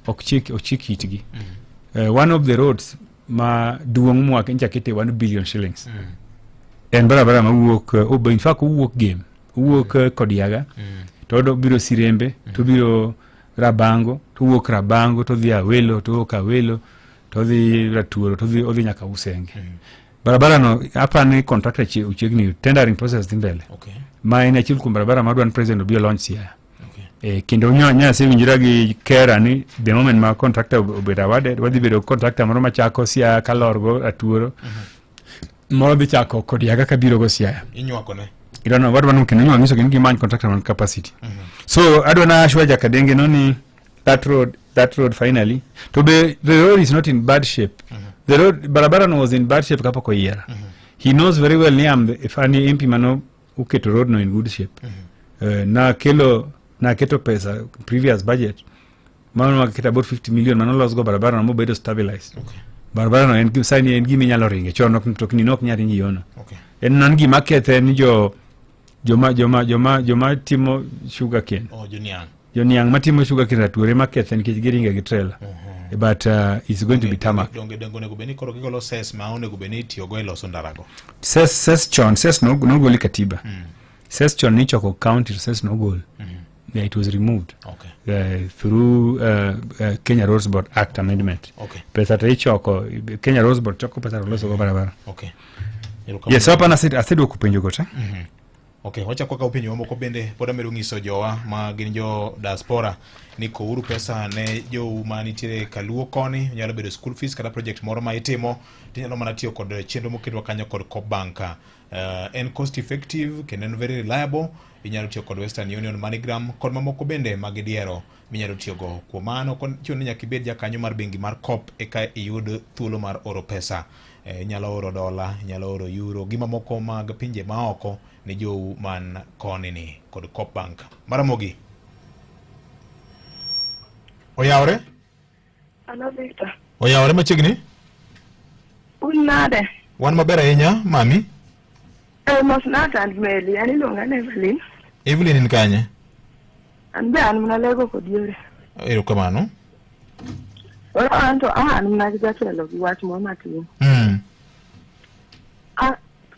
ok itgi. One of the roads ma duong' mwak nchakete 1 billion shillings. En barabara ma wuok in fact wuok game. Wuok Kodiaga. To biro Sirembe, to biro Rabango, to wuok Rabango, to dhi Awelo, to wuok Awelo, to dhi Raturo, to dhi nyaka Usenge. Barabara no hapa ni contractor uchegni tendering process timbele. Okay. Ma ina chilu kum barabara madwan president obi launch siya. Okay. Kendo nya se winjira gi kera ni the moment ma contractor obeda wadhi bedo contractor moro machako siya kalorgo Raturo. Moro bi chako Kodiaga kabiro go siya. Inywako ne. I don't know what one can you ngiso kingi man contractor on capacity. So adona ashwaja Kadenge noni that road finally to be the road is not in bad shape. The road barabara was in bad shape kapako yera. He knows very well ni am if any MP mano uketo road no in good shape. Na keto pesa previous budget mano makita about 50 million mano los go barabara no bedo stabilized. Okay. Barabara no en gimi nyalo ringe chono tokni nok nyari nyono. Okay. En nan gi makete ni joma timo sugar cane. Oh, Joniang matimo sugar cane Raturo makete nikech giringa gi trailer. But it's going to be tarmac. Ses chon, ses no goli katiba. Ses chon ni choko county, ses no goal. Yeah, it was removed. Okay. Through Kenya Roads Board Act Amendment. Okay. Pesa tai choko Kenya Roads Board choko pesa loso go barabara. Okay. Yes, hapa na asedo kupenjo gote. Okay, wacha kwa upinyo moko bende poda medo ngiso jowa ma gin jo diaspora ni ko uru pesa ne jo manitire kaluo koni nyalo bedo school fees kata project moro ma itimo tinyalo mana tiyo kod chenro mokidwa kanyo kod Co-bank. En cost effective kendo en very reliable. Inyalo tiyo kod Western Union, MoneyGram kod mamoko bende magidiero minyalo tiyo go. Kuom mano chioni nyaka ibed jakanyo mar bengi mar COP eka iyud thuolo mar oro pesa. Nyalo oro dola, nyalo oro euro, gima moko mag pinje maoko ni jo man koni ni kod Co-bank. Maramogi. Oyawre? Hello, Victor. Oyawre machiegni? Unade? Wan maber ahinya, mami? Mos and Meli, ani longa Evelyn. Evelyn in kanye? An be an mnalego kodiere. Erokamano. Oro anto an mnajatelo gi wach mo matin.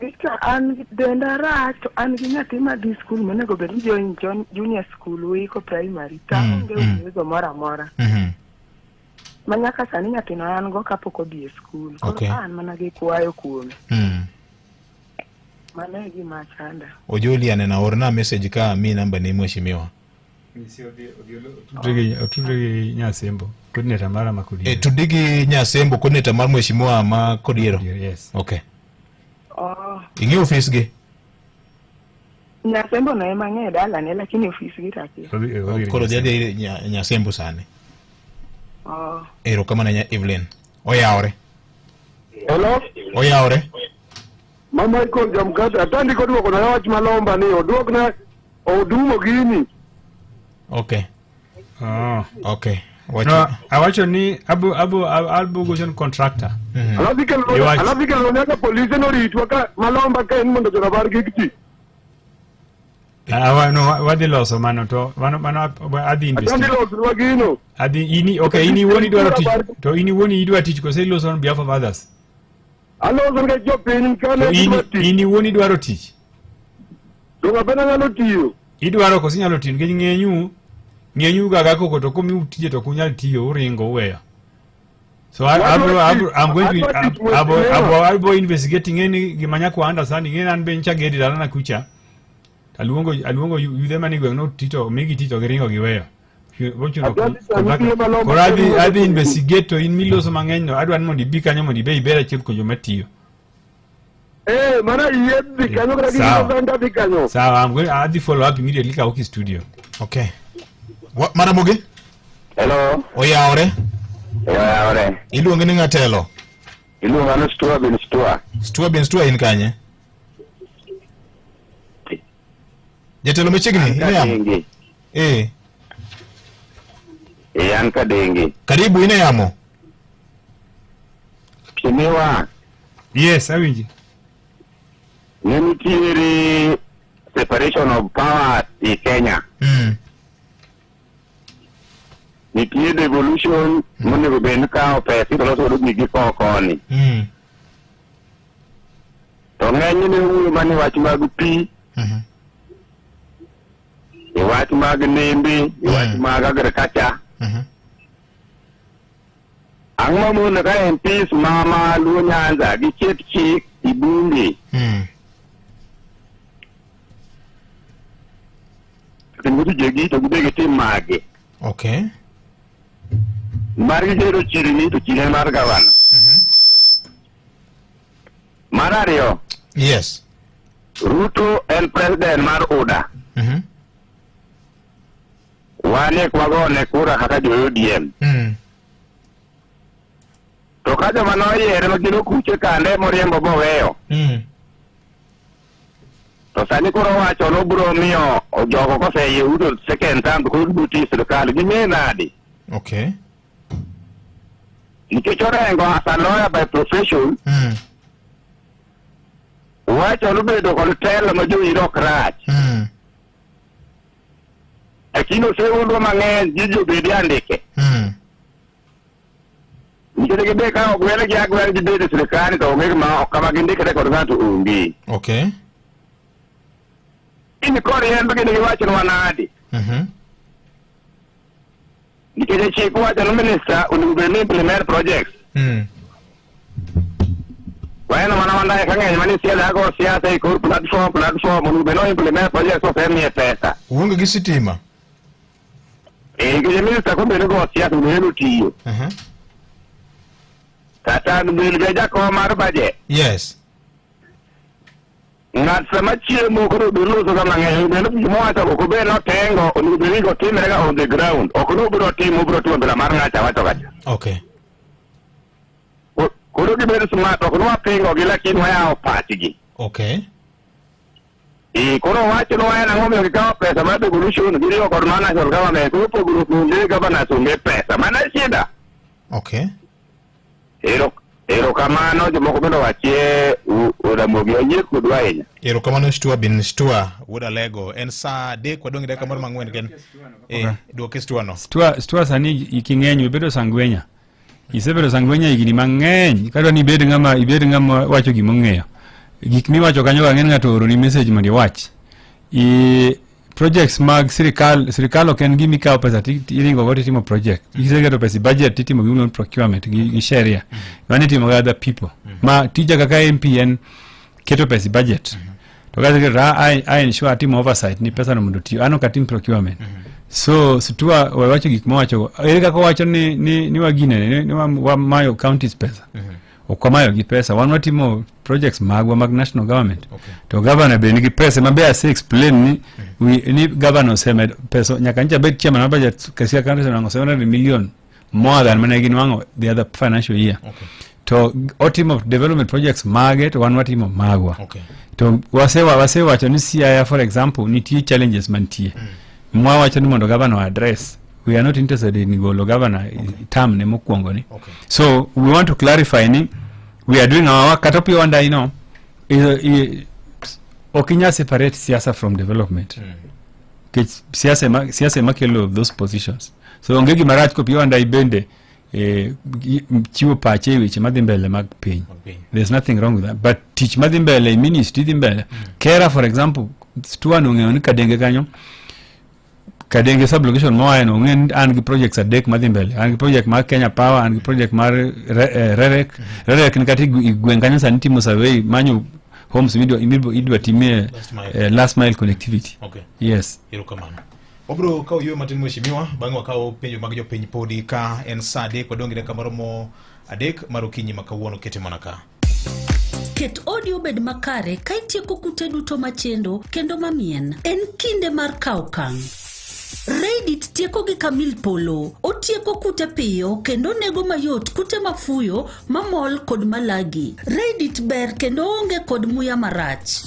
Victor, an denda rach to an gi nyathi ma di school monego bed join junior school wiko primary taonge uwezo moro amora. Manyaka sani nyathino an go kapok odhi e school. Okay. An mana gi kwayo kuome. Mana gima chanda. Ojoli anena orna message ka mi namba ni mheshimiwa. Tudigi Nyasembo coordinator mara makodiero. Tudigi Nyasembo coordinator mar mheshimiwa ma kodiero. Yes. Okay. Oh. Ingi office gi? Nyasembo na ema ng'e dala ne lakini office gi taki. Koro jadi Nyasembo sani. Oh. Erokamano nya Evelyn. Oyawre. Hello? Oyawre. Mama iko jamkata atandi ko duoko na wach Malomba ni oduok na odumo gini. Okay. Okay. No, awacho ni abu gotion contractor. Alabika loneka police no ritwa ka malomba ka en mondo jona bar gikti. No, what the loss of mano to mano adi investigate. Adi ini okay ini woni dwaro tich to ini woni idwa tich ko say loss on behalf of others. Allo so job pin kana ini woni dwaro tich. To ngabena ngalo tiyo. Idwaro ko sinyalo tin gi ngenyu gaga ko to komi utije to kunyal tiyo uringo weya. So I'm going to abo investigating any gimanya ko understanding en an bencha gedi dala na kucha. Aluongo yudhe mani gweng no tito migi tito giringo giweyo. Adi investigate to in miloso mang'eny no adwan mondo ibi kanyo mondo ibe ibera chiel ko joma tiyo. Mana yedhi kanyo kata gino dhi kanyo. Sawa, I'll follow up immediately ka oki studio. Okay. Mana Mugi? Hello. Oyaore? Oyaore. Iluongi ni ng'atelo? Iluonga ni Stua bin Stua. Stua bin Stua in kanye? Jatelo mechegni ine yamo? An Kadengi. Karibu ine yamo? Kimiwa. Yes, awinji. Nitiere separation of power in Kenya. Nitie devolution monego ben ka pesa to loso gigi koni. To ng'eny ne wuoyo mani wach mag pi. Wach mag nembe, wach mag agriculture. Ang'o mono ka MPs mama Luo Nyanza gi chik Ibundi. Tengutu jegi to gubege tim mage. Okay. Margi jero chirini to chine mar gavana. Marario. Yes. Ruto el president mar UDA. Wane kwagone kura kaka jo ODM. To kaja manoyere magino kuche kande moriembo boweyo. To sani koro wacho no bro miyo jogo kose yudo second term ko duty sirkal gime nadi. Okay. Nikech orengo as a lawyer by profession. Wacho no bedo kod telo ma jo irok rach. Akino se undo mang'eny jijo bedi andike. Nikech gibe ka ogwele gi agwele gi bedi sirkal to onge ma kama gindikre kod ng'ato onge. Okay. Ini kori en begini giwacho nwanadi. Nikech chik wacho no minister onego bed ni implement projects. Waeno mana wanda ka ng'eny mani siele ago siasa e kor platform onego bed no implement projects osemiye pesa. Uonge gi sitima? Nikech minister kobedo go siasa onego tiyo. Kata bed ga jakom mar budget. Yes. Ng'at sama chiemo koro biloso kama ng'eny bendo gimowacho ko be no tengo onego bed ni go timre ga on the ground ok no biro timo bila mar ng'acha wacho kacha. Okay. Koro gibedo smart ok no apingo gi lakini wayao pachgi. Okay. Koro wacho no en ang'o miyo gikawo pesa mar devolution giriwo kod national government koro pogruok onge governors onge pesa mana shida. Okay. Erokamano jomoko bende wachie Ramogi oyie kodwa ahinya. Erokamano Stua bin Stua wuoda lego en saa 3 wadong' dakika moro mang'wen ken. Duoke Stua no. Stua sani iking'eny ibedo sangwenya. Isebedo sangwenya igini mang'eny. Kadwa ni ibed ng'ama wacho gimong'eyo. Gik miwacho kanyo ng'eny ng'ato oro ni message mondo iwach. Projects mag sirikal ok en gimi kawo pesa tiringo go timo project. Isegedo pesa budget titimo gi procurement gi sheria. Mane timo ga other people. Ma tija kaka MPN keto pesa budget. To kaza ke I ensure timo oversight ni pesa no mondo tiyo. Ano ka tim procurement. So Stua wacho gik mowacho ere kaka wacho ni wagine ni wa mayo counties pesa. Okwamayo gi pesa wan watimo projects magwa mag national government. To governor be nigi pesa mabe ase explain ni governor sema pesa nyaka ncha bet chairman budget kasia country na 700 million more than mane ginwango the other financial year. To otimo development projects mage to wan watimo magwa. To wase wacho ni CIA for example nitie challenges mantie. mwa wacho ni mondo governor address. We are not interested in golo governor term ne mokwongo ni. So we want to clarify ni we are doing our work. Katopio wanda, you know, okinya separate siasa from development. Siasa makelo of those positions. So ongegi marach ko pio wanda ibende chiwo pache weche madhi mbele mag piny. There's nothing wrong with that. But teach madhi mbele, ministry dhi mbele. Kera, for example, stuwa nungeo ni Kadenge kanyo. Kadenge sublocation mo aeno ng'en an gi projects adek madhi mbele. An gi project mar Kenya Power, an gi project mar Rerek. Rerek ni kati gweng kanyo sani timo survey manyo homes idwa timie last mile connectivity. Okay. Yes. Erokamano. Obro ka uyo matin mheshimiwa bang'e wakao penjo mag jopiny podi ka en saa adek wadong' dakika maromo adek mar okinyi ma kawuono kete mana ka. Ket audio bed makare ka itieko kute duto machendo kendo mamien. En kinde mar kawo okang'. Reddit tieko gi Camille Polo. Otieko kute piyo kendo nego mayot kute mafuyo, mamol kod malagi. Reddit ber kendo onge kod muya marach.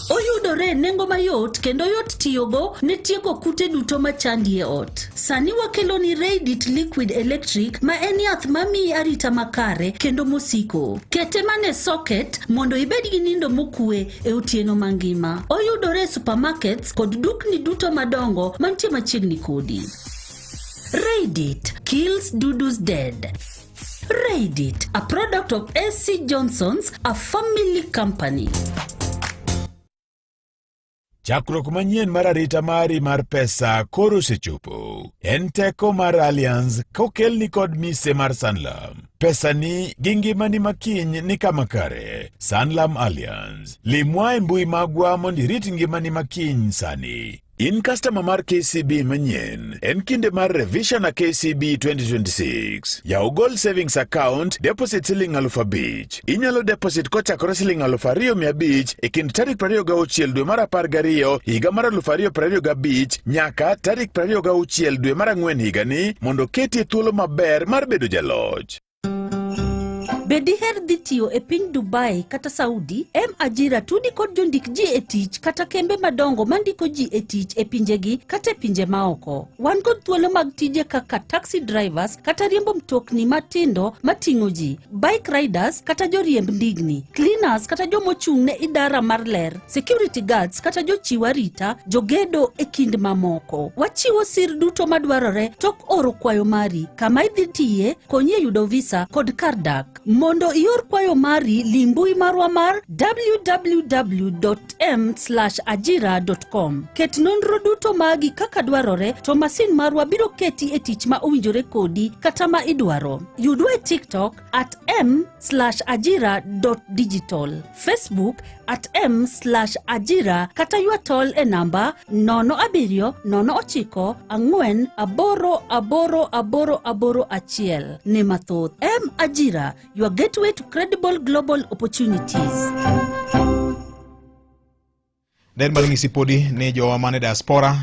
Oyudore nengo mayot kendo yot tiyogo ne tieko kute duto machandi e ot. Sani wakelo ni Reddit Liquid Electric ma en yath mamiyi arita makare kendo mosiko. Kete mane socket mondo ibed gi nindo mokue e otieno mangima. Oyudore e supermarkets kod dukni duto madongo mantie machiegni kodi. Reddit kills dudus dead. Reddit, a product of SC Johnson's, a family company. Chakruok manyien mar arita mari mar pesa koro sechopo. En teko mar Allianz kokelni kod mise mar Sanlam. Pesa ni gingimani makiny ni kama kare. Sanlam Allianz. Limwa e mbui magwa mondi rit ngimani makiny sani. In customer mar KCB manyien, en kinde mar revision na KCB 2026. Ya ugol savings account, deposit siling 5,000. Inyalo deposit kochakore siling 2,500 e kind tarik 26 dwe mar 12 higa mar 2025 nyaka tarik 26 dwe mar 4 higani mondo keti thuolo maber mar bedo jaloch. Bediher dhitiyo e piny Dubai kata Saudi, Ajira tudi kod jondik ji e tich kata kembe madongo mandiko ji e tich e pinjegi kata e pinje maoko. Wan kod thuolo mag tije kaka taxi drivers kata riembo mtokni matindo mating'o ji, bike riders kata joriemb ndigni, cleaners kata jomochung' ne idara mar ler, security guards kata jochiw arita, jogedo e kind mamoko. Wachiwo sir duto madwarore tok oro kwayo mari, kama idhi tiye, konyi e yudo visa kod kar dak. Mondo ior kwayo mari limbui marwa mar www.m/ajira.com. Ket nonro duto magi kaka dwarore to masin marwa biro keti e tich ma owinjore kodi kata ma idwaro. Yudwa e TikTok @m/ajira.digital, Facebook @m/ajira kata yuatol e namba 0709948881. Ne mathoth, Ajira, your gateway to credible global opportunities. Den malingisi podi ne jowa mane diaspora,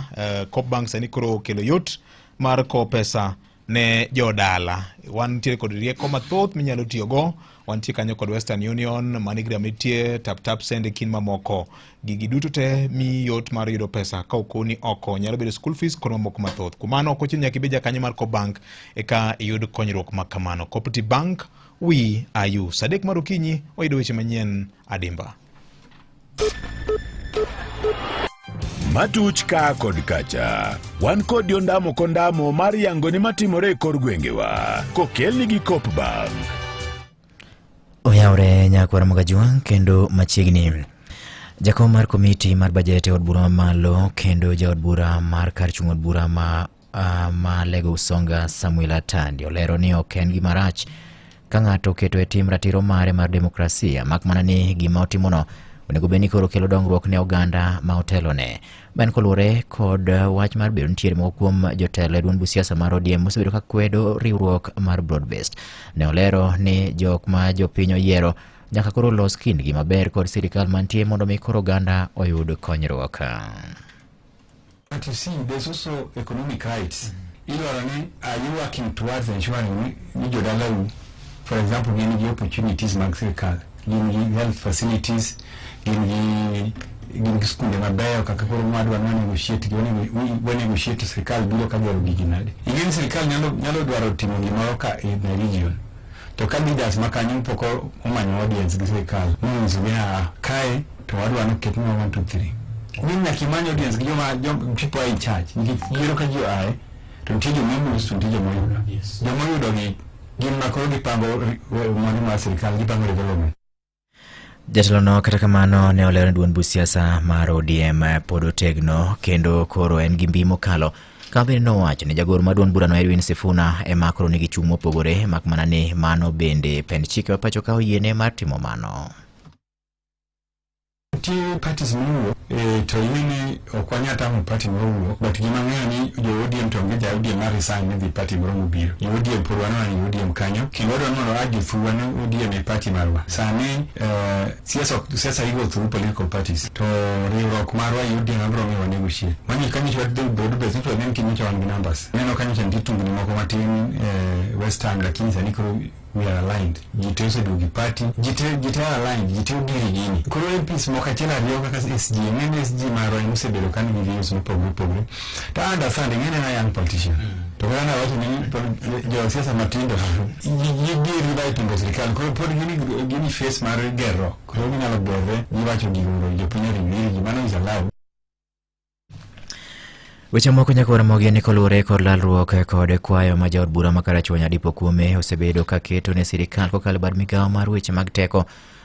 Coop Bank sani koro kelo yot mar ko pesa ne jodala. Wan tiere kod rieko mathoth minyalo tiyogo. Wan tiere kanyo kod Western Union, MoneyGram nitie, tap send kin mamoko. Gigi duto te mi yot mar yudo pesa ka okoni oko. Nyalo bedo school fees kod mamoko mathoth. Kumano ok ochuno nyaka ibed jakanyo mar Coop Bank eka iyud konyruok ma kamano. Cooperative Bank, we are you. Sadek mar okinyi oyudo weche manyien adimba. Matuch ka kod kacha. Wan kod yondamo kondamo mar yango ni matimore e kor gwengewa. Kokelni gi Coop Bank. Oyaure nyakwara Mogajwang kendo machiegni. Jakom mar komiti mar bajet e od bura malo kendo jaod bura mar kar chung' od bura ma Lego Usonga Samuel Atandi olero ni ok en gima rach ka ng'ato keto e tim ratiro mare mar demokrasia, mak mana ni gima otimono onego bed ni koro kelo dongruok ne oganda ma otelone. Ben kolure kod wach mar bedo nitiere moko kuom jotelo e duond busiasa mar ODM mosebedo ka kwedo riwruok mar Broadbased. Ne olero ni jok ma jopiny oyiero nyaka koro los kindgi maber kod sirikal mantie mondo mi koro oganda oyud konyruok. But you see, there's also economic rights. Are you working towards ensuring for example, giving opportunities mag sirikal, giving health facilities, giving gin skunde mabeyo kaka koro mwadwa negotiate negotiate sirikal biro ka dwaro gigi nade. Ing'eni sirikal nyalo dwaro timo gimoro ka in a region. To ka leaders makanyo poko omanyo audience gi sirikal. Kae to wadwa noket 1 2 3. Mimi nakimanyo audience gi people are in charge. Ngiro ka jo ae to nitie jomoyudo to nitie jomoyudo. Jomoyudo gin makoro gipango mwandu mar sirikal gipango development. Jatelo no kata kamano ne olero duond buch siasa mar ODM pod otegno kendo koro en gi mbi mokalo. Kabine nowacho ni jagoro mar duond burano Edwin Sifuna ema koro nigi chung' mopogore mak mana ni mano bende pend chike pacho ka oyiene mar timo mano. Parties mowuok to yini okwanyata mo party mowuok but gima ng'eyo ni jo ODM to ngi ja ODM mar resign ne party moro mobiro. Jo ODM porwano ni ODM kanyo kendo wadwa mondo agi fuwane ODM e party marwa. Sani siasa igo through political parties to riwruok marwa ODM abro ngeyo negotiate. Mani kanyo chwa do board base to then kinyo wan numbers. Neno kanyo cha nditungu ni moko matin Western lakini sani koro we are aligned. Jite ose dugi party. Jite aligned. Jite udiri gini. Kuro MPs moka chela riyo kaka SG. Ngene SG maro inuse bedo kani views mupogre. Ta understand ngene na young politician. Tokana watu ni jo siasa matindo. Yigiri bai pingo serikali. Kuro podi gini face maro gero. Kuro gina lobove. Yivacho giro. Jopinya ringiri. Jimano is allowed. Weche moko nyakora mogi ni kolure kod lalruok kod kwayo ma jaod bura makarachuonya dipo kuome osebedo ka keto ne sirikal kokalo bad migawo mar weche mag teko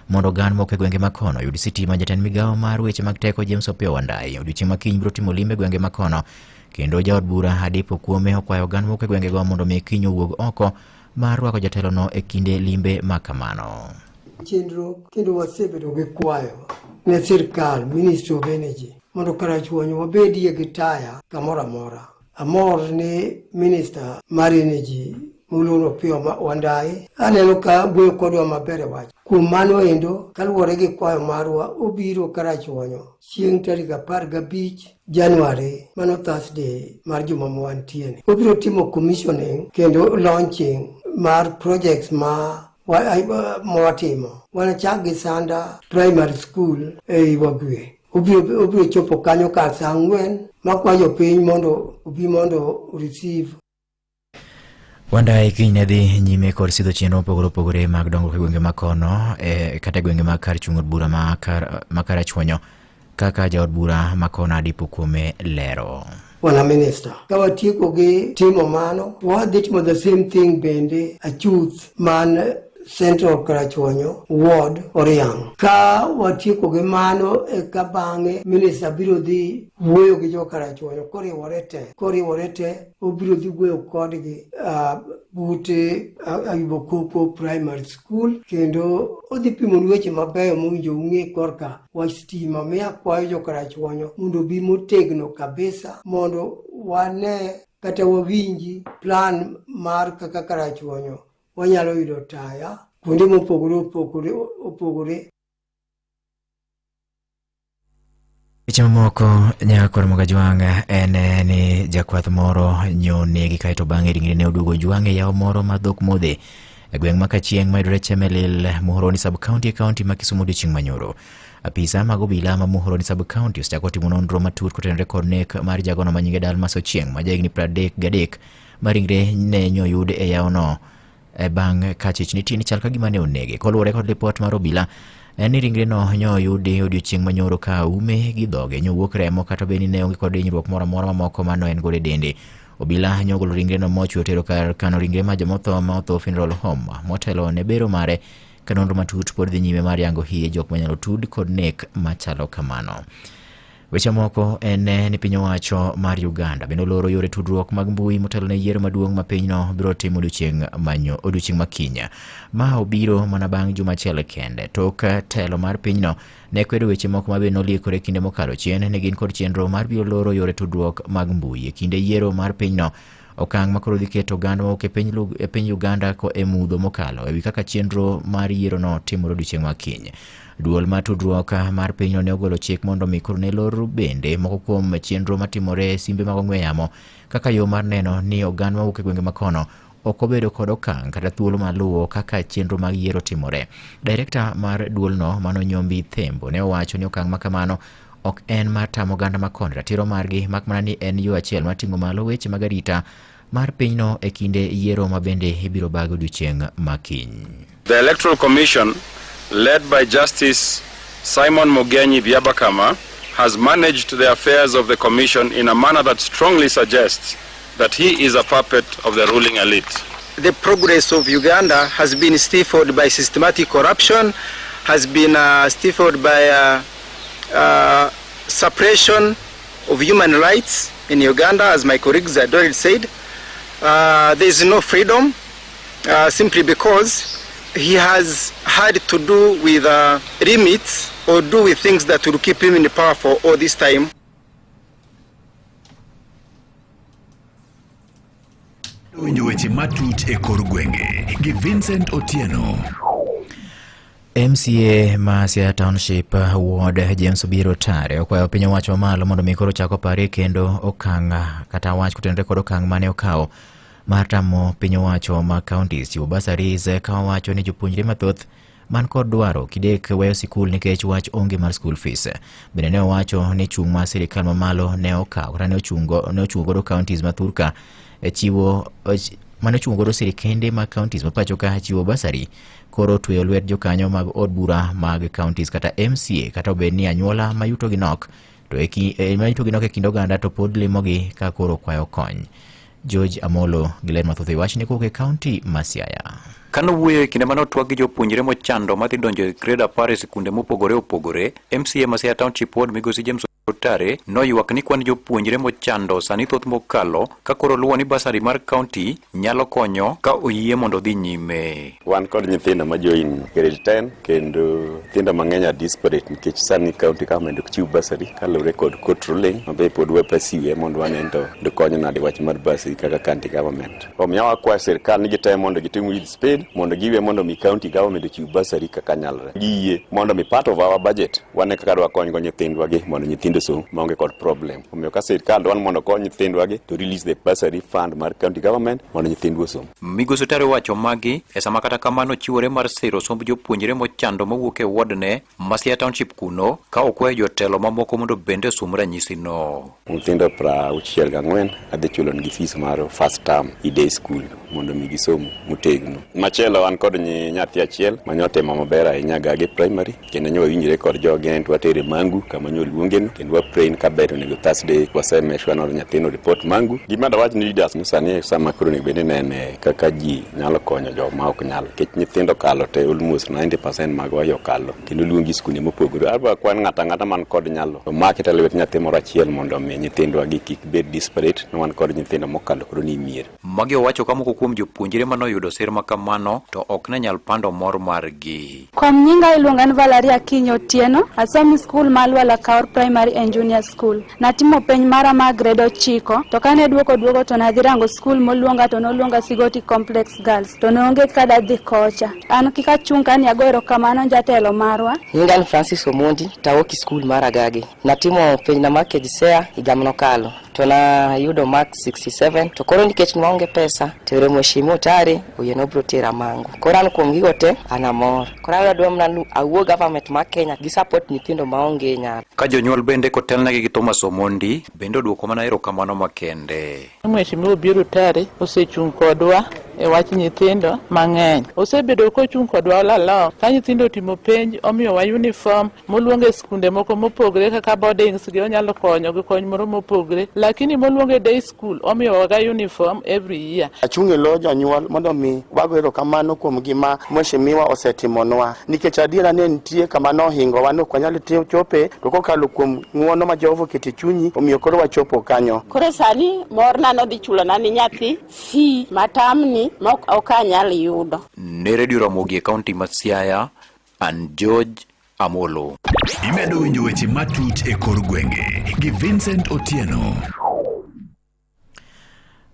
mondo gan moko e gwenge makono yud sitima. Jatend migawo mar weche mag teko James Opiyo Wandayi odiochieng' makiny biro timo limbe gwenge makono kendo jaod bura adipo kuome okwayo gan moko e gwenge go mondo mi kiny owuog oko mar rwako jatelo no e kinde limbe makamano. Chenro kendo wasebedo gi kwayo ne sirikal Ministry of Energy mondo karachuonyo wabedie gi taya kamoro amora. Amor ni Minister mar Energy Muluno Opiyo Wandayi aneno ka wuoyo kodwa maber wach. Kuom mano endo kaluwore gi kwayo marwa obiro karachuonyo chieng' tarik 15 January mano Thursday mar juma mwantieni. Obiro timo commissioning kendo launching mar projects mwatimo. Wanachak gi Sanda Primary School Iwagwe. Obiro chopo kanyo kar saa 4 makwayo piny mondo obi mondo receive. Wandayi kiny ne dhi nyime kod sidho chenro mopogore mag dongo e gwenge makono kata gwenge mag kar chung' od bura makarachuonyo kaka jaod bura makono adipo kuome lero. Wana minister kawatieko gi timo mano wadhi timo the same thing bende achuth man Central Karachuonyo Ward Oriang. Ka watieko gi mano ka bang'e minister biro dhi wuoyo gi jo Karachuonyo koriwore te obiro dhi wuoyo kodgi bute Ayubo Kopo Primary School kendo odhi pimo weche mabeyo mowinjo ung'e korka wach stima. Miya kwayo jo Karachuonyo mondo bi motegno kabisa mondo wane kata wawinji plan mar kaka Karachuonyo wanyalo yudo taya kuonde mopogore. Weche mamoko nyakor moga Jwang' en ni jakwath moro nyonegi kaeto bang'e ringre ne oduogo Jwang' e yawo moro mar dhok modhe e gweng' ma Kachieng' mayudore Chemelil, Muhoroni sub-county e kaunti ma Kisumu odiochieng' manyoro. Apisa mag obila ma Muhoroni sub-county osechako timo nonro matut kotenore kod nek mar jagono ma nyinge Dalmas Ochieng' ma jahigni 33 ma ringre ne nyoyud e yawono bang' ka chich nitie ni chal ka gima ne onege. Koluwore kod lipot mar obila ni ringre no nyoyudi odiochieng' manyoro ka ume gi dhoge nyowuok remo kata beni ne onge kod hinyruok moro amora mamoko mano en gole dende. Obila nyogolo ringre no mochwe otero kar kano ringre ma jomotho ma otho funeral home motelo ne bero mare ka nonro matut pod dhi nyime mar yango hie jok manyalo tud kod nek machalo kamano. Weche moko en ni piny owacho mar Uganda bende oloro yore tudruok mag mbui motelo ne yiero maduong' ma pinyno biro timo odiochieng' makinya. Ma obiro mana bang' juma achiel kende tok telo mar pinyno ne kwedo weche moko ma bende noliekore kinde mokalo chien ne gin kod chenro mar biro loro yore tudruok mag mbui e kinde yiero mar pinyno. Okang' makoro dhi keto oganda mawuok e piny Uganda ko e mudho mokalo ewi kaka chenro mar yiero no timore odiochieng' makiny. Duol mar tudruok mar pinyno ne ogolo chik mondo mi koro ne lor bende moko kuom chenro matimore e simbe mag ong'we yamo kaka yo mar neno ni oganda mawuok e gwenge makono ok obedo kod okang' kata thuolo maluwo kaka chenro mag yiero timore. Direkta mar duolno Mano Nyombi Thembo ne owacho ni okang' makamano ok en mar tamo oganda makon ratiro margi makmana ni en yo achiel mating'o malo weche mag arita mar pinyno e kinde yiero mabende ibiro bag odiechieng' makiny. The Electoral Commission, led by Justice Simon Mugenyi Byabakama, has managed the affairs of the Commission in a manner that strongly suggests that he is a puppet of the ruling elite. The progress of Uganda has been stifled by systematic corruption, has been stifled by suppression of human rights in Uganda, as my colleagues had already said. There is no freedom simply because he has had to do with limits or do with things that will keep him in power for all this time. Winjo weche matut e kor gwenge gi Vincent Otieno. MCA Masia Township Ward James Obiro Tare okwayo piny owacho malo mondo mikoro chako pare kendo okanga kata wach kutenre kod okang mane okawo mar tamo piny owacho ma counties chiwo bursaries ka owacho ni jopuonjre mathoth man kod dwaro kidek weyo sikul nikech wach onge mar school fees. Bende ne owacho ni chung ma sirikal mamalo ne okawo kata ne ochungo godo counties mathurka chiwo mane ochungo godo sirikende mag counties mapacho ka chiwo bursary koro tweyo lwet jokanyo mag od bura mag counties kata MCA kata obed ni anyuola mayuto gi nok to mayuto gi nok e kind oganda to pod limogi ka koro kwayo kony. George Amolo gilen mathoth wach ni koke county ma Siaya. Kano wuoyo e kinde mane otwag gi jopuonjre mochando madhi donjo e grade 10 e sikunde mopogore opogore, MCA ma Siaya Township Ward Migosi James Otare noywak ni kwan jopuonjre mochando sani thoth mokalo ka koro luwo ni basari mar county nyalo konyo ka oyie mondo dhi nyime. Wan kod nyithindo ma join grade 10 kendo nyithindo mang'eny disparate nikech sani county government ok chiw basari kaluwore kod court ruling mabe pod wapasiwe mondo wanendo dokonyo nade wach mar basari kaka county government. Omiyo wakwayo sirkal ni gitemo mondo gitim with speed mondo giwe mondo mi county government ochiw basari kaka nyalre. Giyie mondo mi part of our budget wane kaka dwa konygo nyithindwa gi mondo nyithindo so maonge kod problem. Omiyo ka sirkal dwan mondo kony nyithindwa gi to release the bursary fund mar county government mondo nyithindwa so. Migosi Otare wacho magi e sama kata kamano chiwore mar siro somb jopuonjre mochando mawuok e ward ne ma Siaya Township kuno ka okwayo jotelo mamoko mondo bende sum ranyisi no. Nyithindo 64 adhi chulo nigi fees mar first term i day school mondo mi gisom motegno. Machielo an kod nyathi achiel manyotimo maber ahinya Gage primary kendo nyo winjire kod jogent watere Mangu kama nyo luongeno kendo wa pray ka bedo nego Thursday wasemeshwa no nyathino report Mangu. Gima da wach ni leaders no sani sama koro ni bende nene kaka ji nyalo konyo joma ok nyalo kech nyithindo kalo te almost 90% magwa yo kalo kendo luongi skunde mopogore arba kwan ngata man kod nyalo to market lewet nyathi moro achiel mondo mi nyithindo agi kik bed disparate no wan kod nyithindo mokalo koro ni mier. Magi owacho kamoko kuom jopuonjre manoyudo sir makamano to ok ne nyal pando mor margi. Kuom nyinga iluonga ni Valeria Kinyo Otieno, asomi skul mar Lwala Kaur Primary and Junior School. Natimo penj mara ma grade 9 to kane duoko to nadhi rango skul moluonga to noluonga Sigoti Complex Girls to noonge kada dhi kocha. An kika chung kani agoero kamano jatelo marwa. Nyinga ni Francis Omondi, tawoki skul mar Agage. Natimo penj na mark KJSEA higa manokalo. To na yudo mark 67 to koro nikech maonge pesa tere Mheshimiwa Otare oyeno bro tera Mangu. Koro an kuom gigo te anamor. Koro adwa mna awuo government ma Kenya gi support nyithindo maonge nyalo. Ka jonyuol bende kotelnegi gi Thomas Omondi bende duoko mana erokamano makende. Mheshimiwa Obiro Otare osechung kodwa e wach nyithindo mang'eny. Osebedo kochung kodwa olalo ka nyithindo timo penj omiyo wa uniform moluonge skunde moko mopogre kaka boardings gi onyalo konyo gi kony moro mopogre lakini moluonge day school omiyo waga uniform every year. Achunge lo jonyuol mondo mi wago erokamano kuom gima Mheshimiwa osetimonwa nikech adiera ne nitie kama nohingo wan ok wanyal chope to kokalo kuom ng'uono ma Jehova okete chunyi omiyo koro wachopo kanyo. Koro sani morna no dhi chulo na ni nyathi fee matamni mok okanyal yudo. Ne Radio Ramogi e county ma Siaya, an George Amolo. Imedo winjo weche matut e kor gwenge gi Vincent Otieno.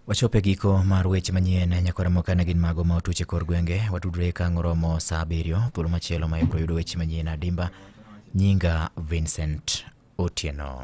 Wachope giko mar weche manyien nyakore mokane gin mago ma otuche kor gwenge watudre ka ngoromo saa 7 thuolo machielo ma ibro yudo weche manyien adimba. Nyinga Vincent Otieno.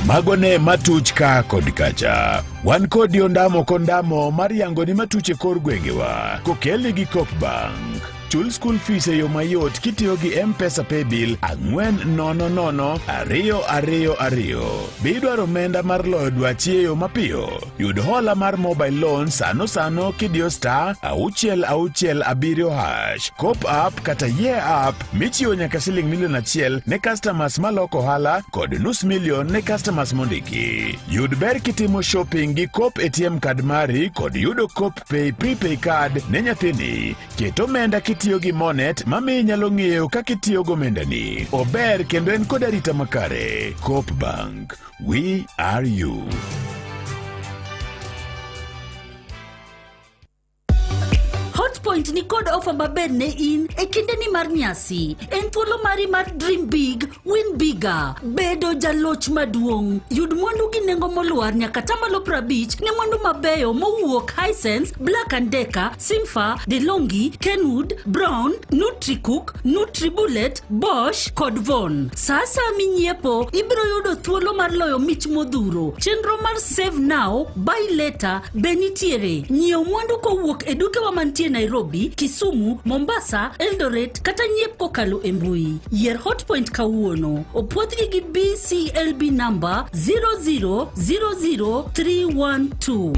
Magone matuch ka kod kacha. Wan kodi ondamo kondamo mar yango ni matuche kor gwengewa. Kokeli gi Coop Bank. chul school fees e yo mayot kitiyo gi M-Pesa Paybill 4002222. Bidwaro omenda mar loyo dwachi e yo mapiyo. Yud hola mar mobile loan sano kidiyo *667# Coop app kata Ye app michiwo nyaka siling milion 1 ne customers maloko hala kod nus milion ne customers mondiki. Yud ber kitimo shopping gi Coop ATM card mari kod yudo Coop Pay Prepay card ne nyathini. Ket omenda kitiyo gi Monet mami nyalo ng'eyo kaka itiyo go omendani. Ober kendo en kod arita makare. Coop Bank, we are you. Hotpoint ni kod ofa maber ne in e kinde ni mar nyasi. En thuolo mari mar dream big, win bigger. Bedo jaloch maduong'. Yud mwandu gi nengo moluar nyaka tamalo 50 ne mwandu mabeyo mowuok Hisense, Black & Decker, Simfa, DeLonghi, Kenwood, Brown, NutriCook, NutriBullet, Bosch kod Von. Sasa minyiepo ibiro yudo thuolo mar loyo mich modhuro. Chenro mar Save Now, Buy Later benitiere. Nyiew mwandu kowuok e duke wa mantie Nairobi, Kisumu, Mombasa, Eldoret kata nyiep kokalo e mbui. Yier Hotpoint kawuono. Opuodhgi gi BCLB number 0000312.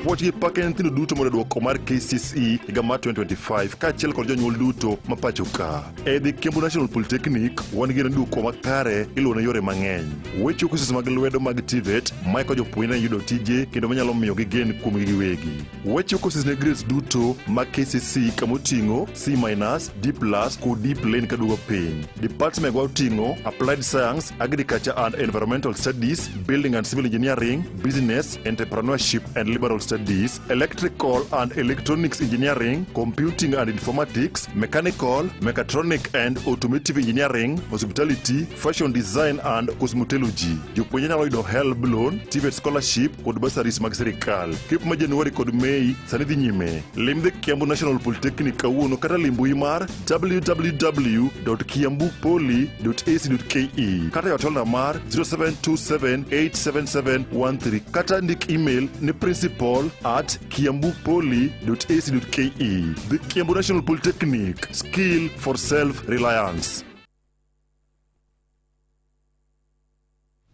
Wati pake nyithindo duto mondo duoko mar KCSE higa mar 2025 kaachiel kod jonyuol duto ma pacho ka. Edhi Kiambu National Polytechnic wan gi duoko makare iluwo ne yore mang'eny. Weche courses mag lwedo mag TVET maiko jopuonjre yudo tije kendo manyalo miyo gigen kuom giwegi. Weche courses ne grades duto mag KCSE kamoting'o C-, D+, kod D plain kaduogo piny. Department mag oting'o Applied Science, Agriculture and Environmental Studies, Building and Civil Engineering, Business, Entrepreneurship and Liberal Studies, Electrical and Electronics Engineering, Computing and Informatics, Mechanical, Mechatronic and Automotive Engineering, Hospitality, Fashion Design and Cosmetology. Jopuonjre nyalo yudo HELB loan, TVET scholarship kod bursaries mag sirikal. Kip ma Januari kod Mei sani dhi nyime. Lim the Kiambu National Polytechnic kawuono kata limbui mar www.kiambupoly.ac.ke kata yotolna mar 0727877113 kata ndik email ni principal@kiambupoly.ac.ke. The Kiambu National Polytechnic, skill for self-reliance.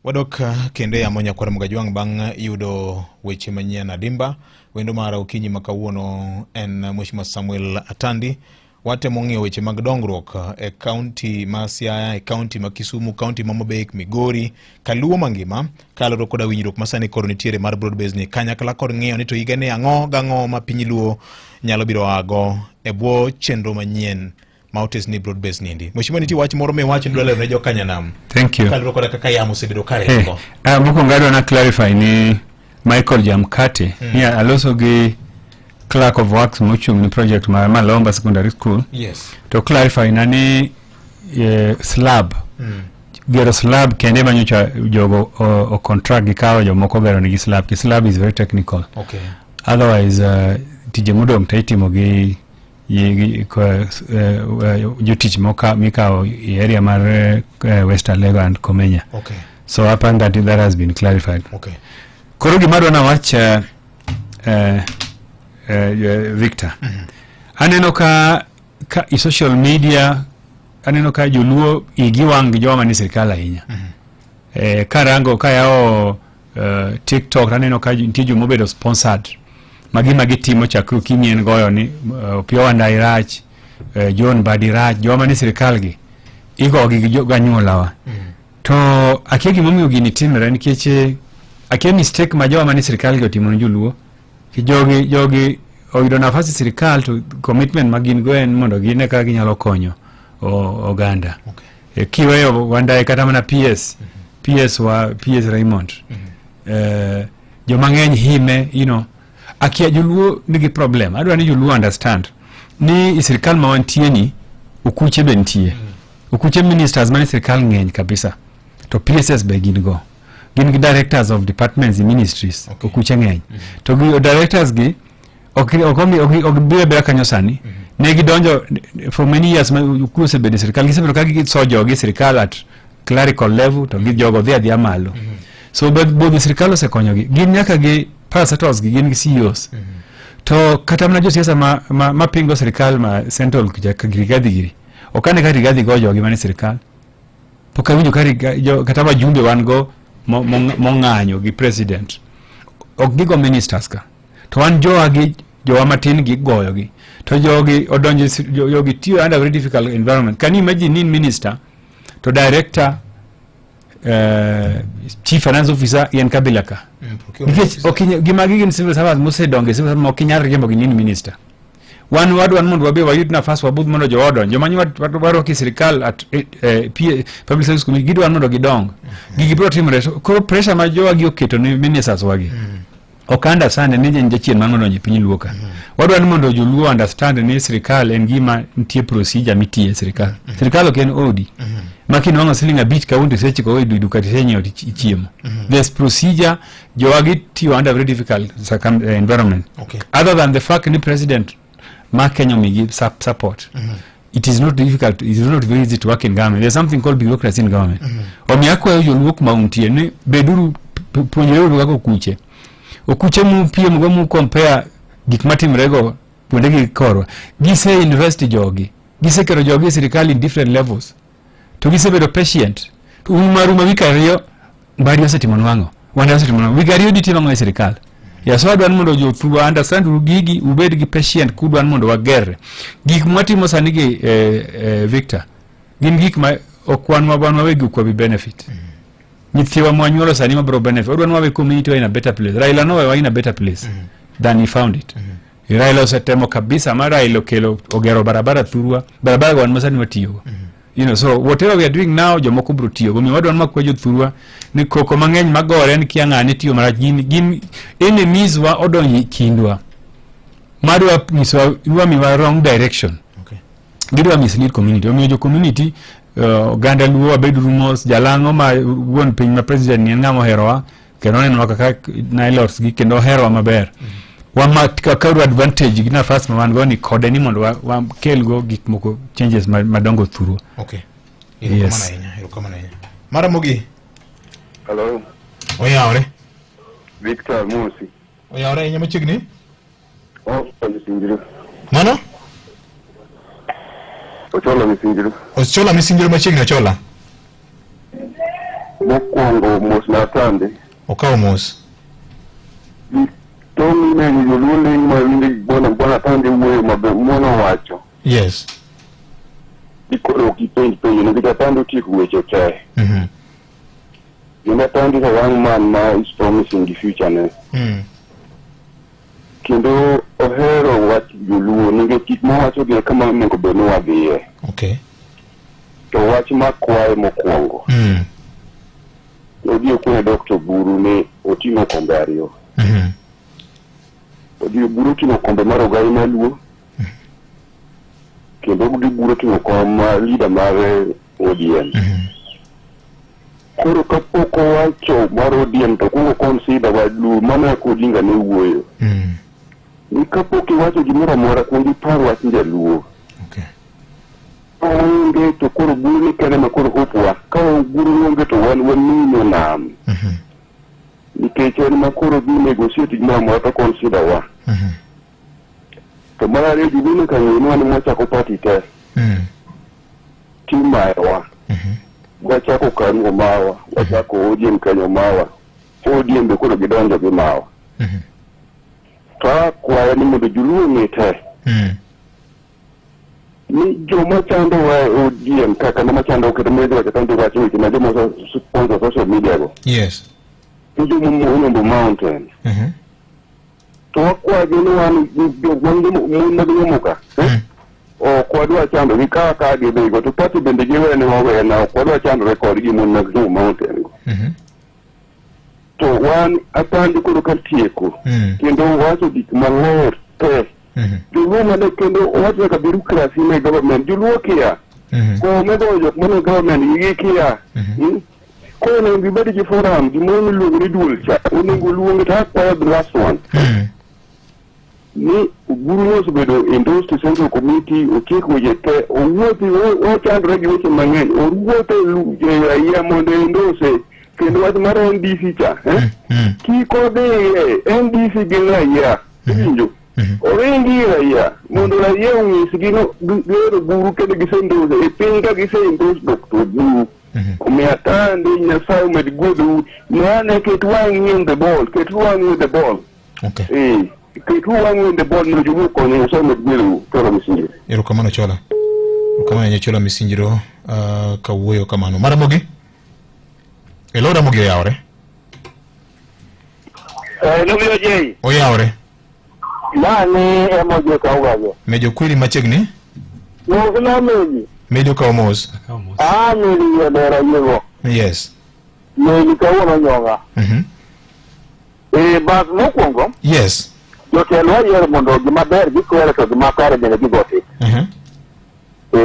Wadok kende ya monya kwa Mgajwang bang yudo weche manyien adimba. Wendo mara ukinyi makawuono en Mheshimiwa Samuel Atandi. Wate mong'eyo weche mag dongruok e county ma Siaya, e county ma Kisumu, county ma Mobek, Migori, Kaluo mangima, kaloro koda winjruok masani koro nitiere mar broad-based ni kanyakla kod ng'eyo ni to higa ne ang'o gang'o ma piny Luo nyalo biro ago e bwo chenro manyien ma otes ni broad-based nindi. Mheshimiwa nitie wach moro mewacho ndwale ne jo Kanyanam. Thank you. Kaloro koda kaka yamo sebedo kare ko. Moko ngado na clarify ni Michael Jamkate. Here aloso gi Clerk of Works mochung ni project ma Malomba Secondary School. Yes. To clarify nani slab. Gero slab kende manyocha jogo o contract gikawa jomoko gero ni slab. Ki slab is very technical. Okay. Otherwise tije mudong taitimo gi jotich mikao area mar Western Lego and Komenya. Okay. So upon that has been clarified. Okay. Koro gimado na wach Victor. Aneno ka i social media aneno ka joluo igiwang joma ni sirkal ahinya. Karango ka yao TikTok aneno ka nitie jomo bedo sponsored. Magima gitimo chakru kimien goyo ni Opio Ndairach, John Badirach, joma ni sirkal gi igo gi ganyuolawa. To akia gimomiyo gini timre nikech akia mistake ma joma ni sirkal gi otimo ni joluo. Jogi oyudo nafasi sirikal to commitment magin go en mondo gine ka ginyalo konyo oganda. Okay. Kiweyo Wandayi kata mana PS Raymond. Jomang'eny hime, you know, akia joluo nigi problem. Adwa ni joluo understand ni sirikal ma wantie ni ukuche bentie. Ukuche ministers mani sirikal ng'eny kabisa. To PSS be gin go. Gin gi directors of departments and ministries. Okay. Ukuche ng'eny. To gi directors gi okbira kanyo sani. Ne gidonjo for many years ma ukuse bede sirikal gisebedo ka gisojo gi sirikal at clerical level to gi jogo dhia malo. So both sirikal osekonyo gi. Gin nyaka gi parastatals gi gin gi CEOs. To kata mana josiasa ma pingo sirkal ma central Rigathi giri. Okane ka Rigathi go jogi mane sirkal. Poka winjo ka kata ma jumbe wan go mong'anyo gi president. Ok gigo ministers ka. To wan jowa matin gi goyo gi. To jogi odonjo tiyo under very difficult environment. Can you imagine in minister to director chief finance officer yen kabila ka. Gima gigin civil servants mose donge civil servants okinyar riembo gin minister. Wan mondo wabe wayud nafas wabudh mondo joodon. Jomanyi waro ki sirkal at public service committee gidwan mondo gidong. Gigi biro timore. Koro pressure ma jowa gi oketo ni ministers wagi. Okanda sana ni jachien mangono nyi piny luoka. Wadwa ni mondo joluo understand ni sirkal en gima nitie procedure mitie sirkal. Sirkal ok en odi. Makino wango siling abich kaundi seche ko wedu dukati senyo chiemo. There's procedure joagi tiyo under very difficult environment. Okay. Other than the fact ni president ma Kenya may give support. It is not difficult. It is not very easy to work in government. There's something called bureaucracy in government. Omiako yo joluo kumauntie ni beduru puonjero kako kuche. Okuche mu piem go mu compare gik matimrego kuonde gi korwa. Gise university jogi. Gise kero jogi sirkal in different levels. To gise bedo patient. Umaruma wikariyo mbari osetimo nwango. Wanda osetimo nwango. Wikariyo ditimo ngo sirkal. Ya so adwan mondo jothuru understand gigi ubed gi patient kudwan mondo wagerre. Gik mwatimo sani gi Victor. Gin gik ma okwan mabwan wawegi kwa bi benefit. Nyithiwa mwanyuolo sani mabro benefit. Odwan wawe community wa in a better place. Raila no wa in a better place than he found it. Raila osetemo kabisa mara ilo kelo ogero barabara thurwa. Barabara gwan masani watiyo. You know, so whatever we are doing now, jomoko bro tiyo. Gumi wadwan makwejo thurwa. Ni koko mangeny magore ni kiangane tiyo mara gin enemies wa odonyi kindwa. Madwa miswa miwa wrong direction. Okay. Gidwa mislead community. Omiyo community ganda luo abedu rumors jalango ma won piny ma president ni ngamo heroa kendo neno kaka nailors gi kendo heroa maber. Wama kaka advantage gina fast man go ni kode ni mondo wa kel go gik moko changes madongo thuru. Okay. Yes. Kama na mara mogi. Hello. Oyaore. Victor Musi. Oyaore nyama chigni? Misinjiro. Mano? Ochola misinjiro machigni ochola. Mokwongo mos na tande. Okawo mos. Tomi ne yulule ma windi bona tande wuoyo maber mono wacho. Yes. Ikoro kipenj ne gita tande tiku weche te. Yuna tande the one man ma is promising the future ne. Kendo ohero wach joluo ninge kik mawacho gi kama nego beno wadhiye. Okay. To wach makwaye mokwongo. Odie kune Dr. Buru ne otimo kombe ariyo. Odie Buru timo kombe mar ogai maluo. Kendo odie Buru timo kombe leader mar ODM. Koro kapoko wacho mar ODM to kungo consider wadlu mana kodinga ne wuoyo. Ni kapoko wacho gimoro amora kundi paro wach jaluo. Okay. Onge to koro Buru ni kene makoro hopwa. Ka Buru onge to wan nino nam. Nikech en makoro dhi negotiate gimoro amora to consider wa. To mara re gibine kanyo ni mwachako party te. Timawa. Wachako kanyo mawa. Wachako ODM kanyo mawa. ODM be koro gidonjo gi mawa. Ta kwa ni mondo juluo ng'ete. Ni joma chando wa ODM kaka na machando kete mwezi katando wa chini na joma sponsor social media go. Yes. Ni joma mwono mountain. To kwa jeno wanu wangu muna bimuka. O kwa dua chando vika kage bego to pati bende jewe ne wawe na kwa dua chando record gi muna bimuka mountain go. To wan atandi kuro kantieko. Kendo wacho gik maler te. Juluo mane kendo wacho ka bureaucracy ne government juluo kia. Ko mego jok mane government yigi kia. Ko ne gibedi ji forum gimoni luongo ni dual cha. Onego luongo ta kwa the last one. Ni Buru nosebedo endorsed to Central Committee otieko weche te owuothi ochandre gi weche mang'eny owuotho ya mondo endose kendo wach mar NDC cha kiko de NDC gin raia winjo oringi raia mondo raia ong'is gino gero guru kendo gisendoze e piny ka gisendos Dr. Guru omiatande Nyasaye omed guodu nane ket wang'i in the ball ket wang'i in the ball ket wang'i in the ball mondo jugu konyo Nyasaye omed guodu Chola Misinjiro. Erokamano Chola. Erokamano Chola Misinjiro kawuoyo kamano. Maramogi? Hello Ramogi oyawore? Nobiro Jay. Oyawore? Mani emojo kaugaje. Mejo kwiri machiegni? Mokna meji. Mejo ka omos. Mili yodera yigo. Yes. Mili kawuono nyonga. Bas mokwongo. Yes. Jotelo wayiero mondo gimaber gikwere to gimakare bende gigotik.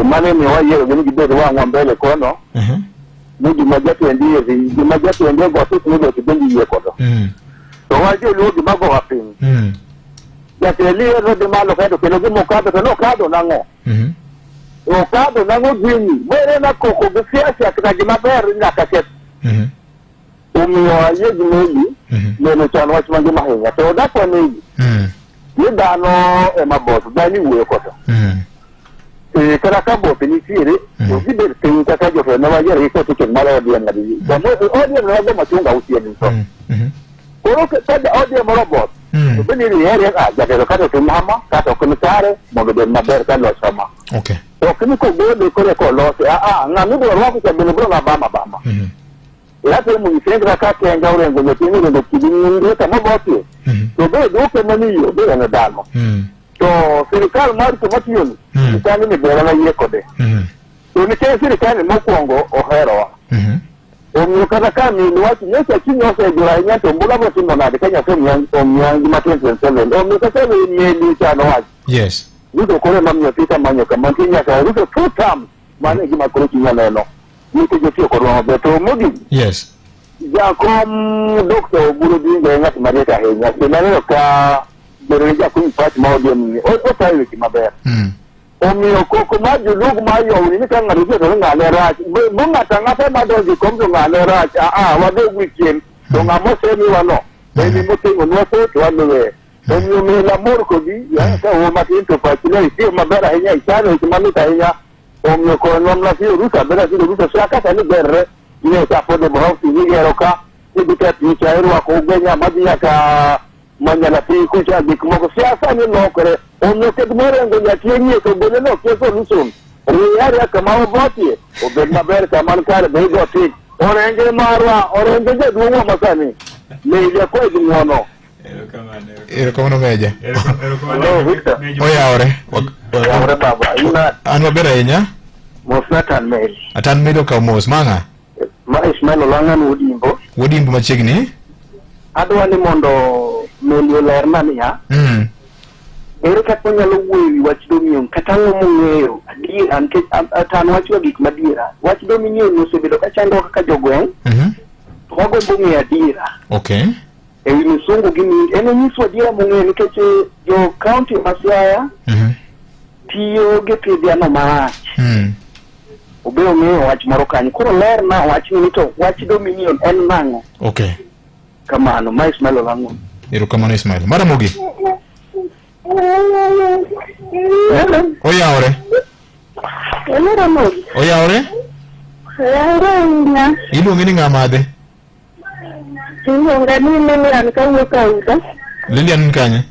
Mane mi wayiero gini gibedo wang'wa mbele kono. Ni gima jatende gotik ni joti bendi yie kodo. To waje luo gimago wapiny. Jateli ero di malo kado kendo gimokado to nokado nang'o. Okado nang'o gini. Bere na koko gisiasa kata gimaber nyaka ket. Umiyo aye gimeli. Neno chano wach mangima hinya. To odako ni. Ni dano emaboto. Dani uwe koto. Kara ka bote nitiere. Osiber piny kaka joto na wajere iko tiken malo odien na bizi. Odien na wago machunga usien nito. Koro kada odien morobot. Beni ni ere jatelo kata tumama kata komisare mondo ben maber ka losama. Okay. To kini ko bode kore ko lose ng'ami dwaro wako ka bene bro na bama. Lati mu isenga ka kenga urengo nyotini ndo kidini ka mabote. To be duke maniyo be na dano. To serikal mar ko matiyo ni kani ni bera na yekode. To ni ke serikal mokwongo oherowa. Omiyo kata kami ni watu nyesa chinyo se jura inya to mbula bo timo nade kanya to myangi ma 2027. Omiyo kata ni meli chano waji. Yes. Ruto kore mamyo pita manyo kama tinya ka Ruto 2 terms mane gima kore chinya neno. Nike jotio korwa beto mudi. Yes. Jakom Dr. Buru Dinga ngati mareta henya. Sinaneno ka bereja kuipati maodiem ni. Otayo kimaber. Omiyo koko majulug mayo ni kanga Ruto to ngane rach. Bunga tangata madoji komdo ngane rach. Wado weekend. To ngamose ni wano. Beni mutingo nwase to wanwe. Omiyo mila morko di ya ka o matinto patile isi mabera henya isano ikimamita henya. Omiyo ko nomla fi Ruto bera fi Ruto shaka tani berre. Ni ta pode bohausi ni eroka. Ni bita picha erwa ko genya madiya ka manyala fi kucha dikmoko siasa ni lokore. Omiyo kedmore ngonya tienye to bele no keso lusun. Riyari kama oboti. Obed maber kama kare bego tik. Orenge marwa orenge je duwa masani. Meja ko edimono. Erokamano Meja. Hello Victor. Oyawore. Oyawore baba. Ina an maber ahinya. Mosnatan Meli. Atan Meli ka mos manga. Ma Ismail Olangan Wodimbo. Wodimbo machiegni. Adwa ni mondo Meli olerna niya. Ere kaka nyalo wuoyo wach dominion kata ng'eyo adier an wacho gik madiera. Wach dominion osebedo ka chando kaka jogweng'. Wagombo ng'eyo adiera. Okay. Ewi misungu gini ene nyiso adiera mong'eyo nikech jo county ma Siaya tiyo gi pidhiano marach. Obiro ng'eyo wach moro kanyo. Koro ler na wach ni to wach dominion en nang'o. Okay. Kamano ma Ismail Olango. Erokamano Ismail. Maramogi. Oyawore. Oyawore? Oyawore. Iluongi ni ng'amadhe? Iluonga ni Lilian kawuok Auka. Lilian ni kanye?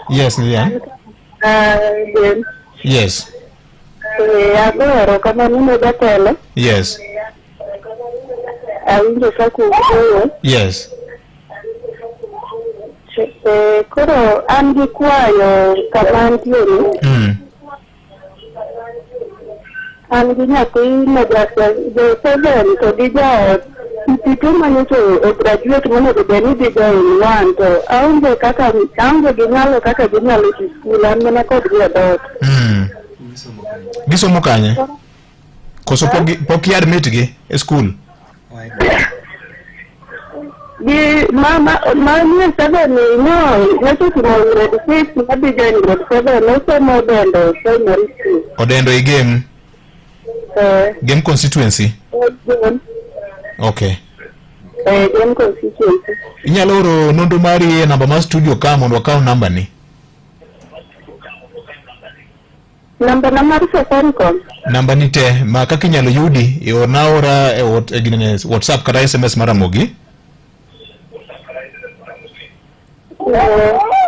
Yes, Lilian. Yes. Agoro kamano ne jatelo. Yes. Awinjo kaka wuoyo. Yes. Koro an gi kwayo kama ntiere. An gi nyathi ma jo-7 to gi jaot. Pito manyoto o graduate monego bed ni dhi join one to aonge gi nyalo kaka ginyalo dhi skul an mana kodgi e dhoot. Gisomo kanye? Koso pok i-admit gi e skul? Mama nie 7 no nachotimo grade 6 madhi join grade 7 nosomo dendo primary school. Odendo i game? Game constituency? Okay. Jen constituency. Inyalo oro nonro mari e namba mar studio ka mondo akaw namba ni. Namba na mar Safaricom. Namba ni te ma kaka inyalo yudi e orna ora e WhatsApp kata SMS mara mogi.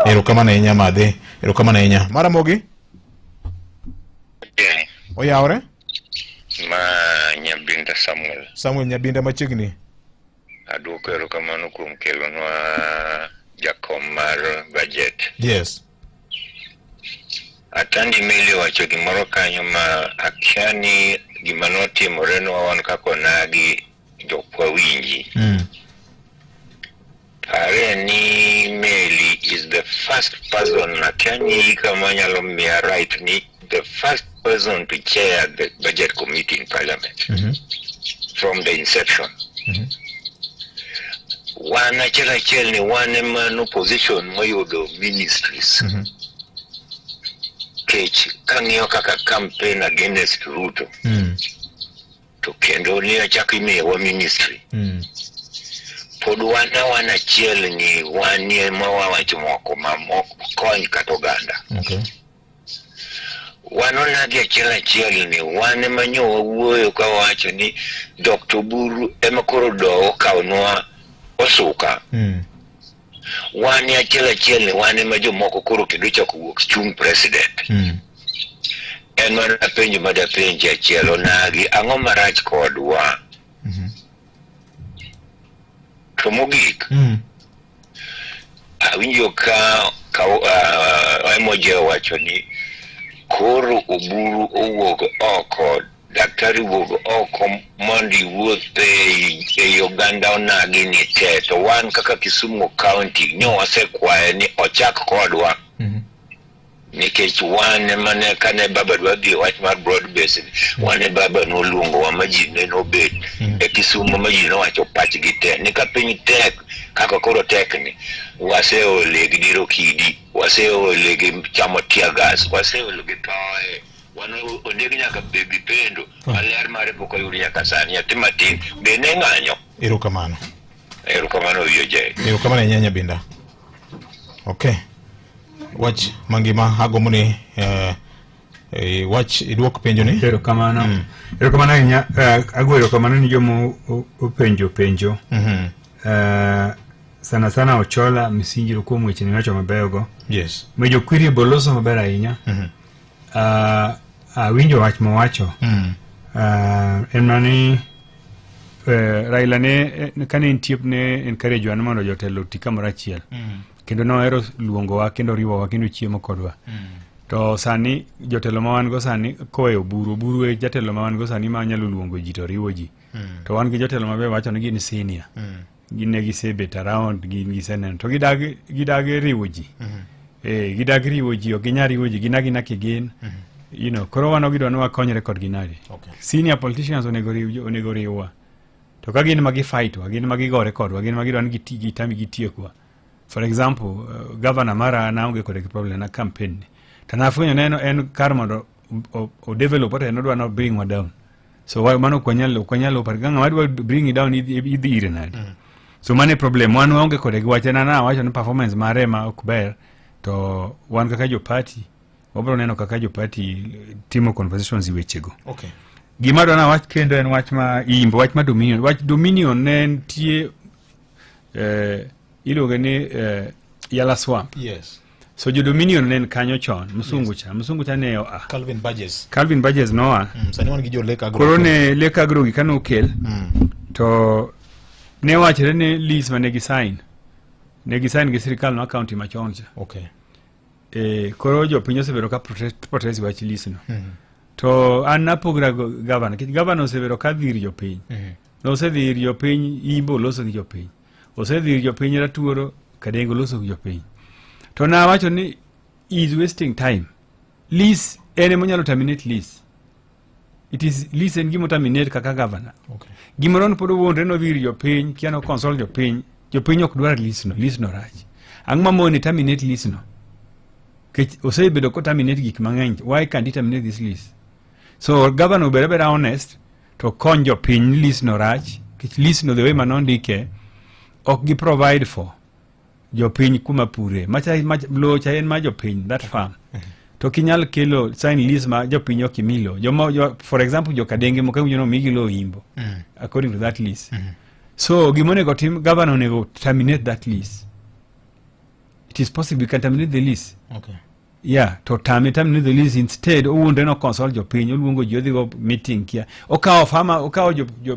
Erokamano ahinya madhe. Erokamano ahinya. Mara mogi? Oyawre? Ma Nyabinda Samuel. Samuel Nyabinda machiegni. Aduoko erokamano kuom kelonwa jakom mar budget. Yes. Atandi meli wacho gimoro kanyo ma akia ni gima notimore nwa wan kako nagi jokwa winji. Pare ni Meli is the first person akia ni kama nyalo mia right ni the first person to chair the budget committee in parliament from the inception. Wana chela ni wane man opposition moyudo ministries. Kech kang'iyo kaka campaign against Ruto. To kendo ni achako imiyowa ministry. Pod wana chiel ni wanie mawawacho moko mamoko kony kata oganda. Okay. Wanonagi achiel ni wane manyo wuoyo ka wacho ni Dr. Buru ema koro do kawnwa osuka. Wane achiel ni wane ma jomoko koro kendo chako wuok chung president. En mana penjo madapenjo achiel onagi ang'o marach kodwa. To mogik. Awinjo ka emoje wacho ni koro Oburu owuok oko, daktari wuok oko mondi wuoth e Uganda onagi ni te. To wan kaka Kisumu County nyo wasekwaye ni ochak kodwa. Nikech wane mane kane baba dwadhi wach mar broad based wane baba noluongo wa maji ne nobet e Kisumu maji nowacho pachgi te ni ka piny tek kaka koro tek ni waseole gi diro kidi waseole gi chamo tear gas waseole gi toye wano oneg nyaka baby pendo maler mare pok oyudi nyaka sani nyathi matin be ne ng'anyo. Erokamano wiyo jay. Erokamano ahinya Nyabinda. Okay. Wach mangima agomo ni wach iduok penjo ni. Erokamano. Erokamano ahinya. Agwero erokamano ni jomo penjo. Sana Ochola Misinjiro kuom weche ni wacho mabeyogo. Yes. Mejo kwiri boloso maber ahinya. Winjo wach mowacho. En mani Raila ne kane intiep ne encourage wan mondo jotelo ti kamoro achiel. Kendo nohero luongowa kendo riwowa kendo chiemo kodwa. To sani jotelo ma wan go sani koweyo Oburu e jatelo ma wan go sani ma nyalo luongo ji to riwo ji. To wan gi jotelo mabe wacho ni gin senior. Gine gisebet around giseneno to gidage riwo ji. Gidage riwo ji ok ginyal riwo ji gina kigin. You know, koro wan ogidwa ni wakonyre kodgi nade. Senior politicians onego riwwa. To ka gin magi fight wa, gin magi gore kodwa, gin magi dwa ni gitami gitiekwa. For example, governor mara naonge kode problem na campaign. Tanafuenyo neno en kar mondo o develop ota enodwa no bring wa down. So mano kwanyalo parganga wadwa bring it down idhi ire nade. So mane problem wan waonge kode giwachena na wacho ni performance mare ma okber to wan kaka jo party wabro neno kaka jo party timo conversations iwechego. Okay. Gima dona wach kendo en wach ma imbo wach ma Dominion. Wach Dominion ne ntie iluonge ni Yala Swamp. Yes. So jo Dominion ne kanyo chon Musungu cha ne Calvin Burgess noa. Sani wan gi jo Lake Agro. Koro ne Lake Agro gi kano kel. To ne wachre ne lease ma ne gi sign gi sirikal no county machon cha. Okay. Koro jo piny osebedo ka protest wach lease no. To an napogra governor. Governor osebedo ka dhir jo piny. No osedhir jo piny imbo loso gi jo piny. Osedhir jo piny Ratuoro Kadengo loso gi jo piny. To na wacho ni is wasting time. Lease ene monyalo terminate lease. It is lease en gimo terminate kaka governor. Okay. Gimoron podo wonre no dhir jo piny kiano console jo piny ok dwar lease no rach. Ang'ma moni terminate lease no. Kech osebedo ko terminate gik mang'eny. Why can't he terminate this lease? So governor better honest to konjo piny list no rach, list no the way manondike ok gi provide for jopiny kuma pure lo cha en ma jopiny that farm to kinyal kelo sign list ma jopiny ok imilo for example jokadenge moko winjo no migi lo imbo according to that list. So gimonego tim governor nego terminate that list. It is possible you can terminate the list. Okay. Yeah, to terminate the list instead owuonde no consult jopiny oluongo ji odhi go meeting kia okawo farmer okawo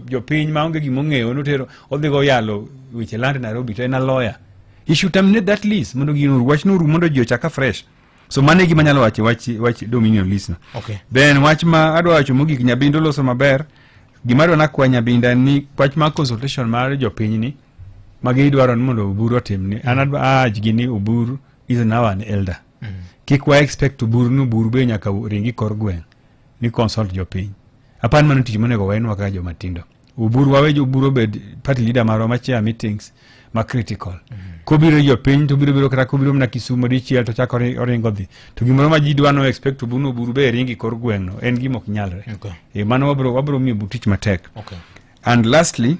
jopiny maonge gimong'eyo notero odhi go yalo weche land Nairobi to en a lawyer. He should terminate that list mondo gino wach no mondo ji ochaka fresh. So mane gima nyalo wach dominion list no. Okay. Then wach ma adwa wacho mogik Nyabindo loso maber gima dwa nakwa Nyabinda ni wach ma consultation mar jopiny ni magi dwaro ni mondo Oburu otimni an adwa gini Oburu is now an elder. Kik wa expect Oburu be nyaka ringi kor gweng ni consult jopiny. Apan mano tich monego waenwa kaka joma tindo. Oburu bed party leader marwa machia meetings ma critical. Kobiro jopiny to biro kata kobiro mna Kisumu dichiel to chako oringo dhi. To gimoro ma ji dwa no expect Oburu be ringi kor gweng no en gima ok nyalre. Okay. Mano wabro miyo tich matek. Okay. And lastly,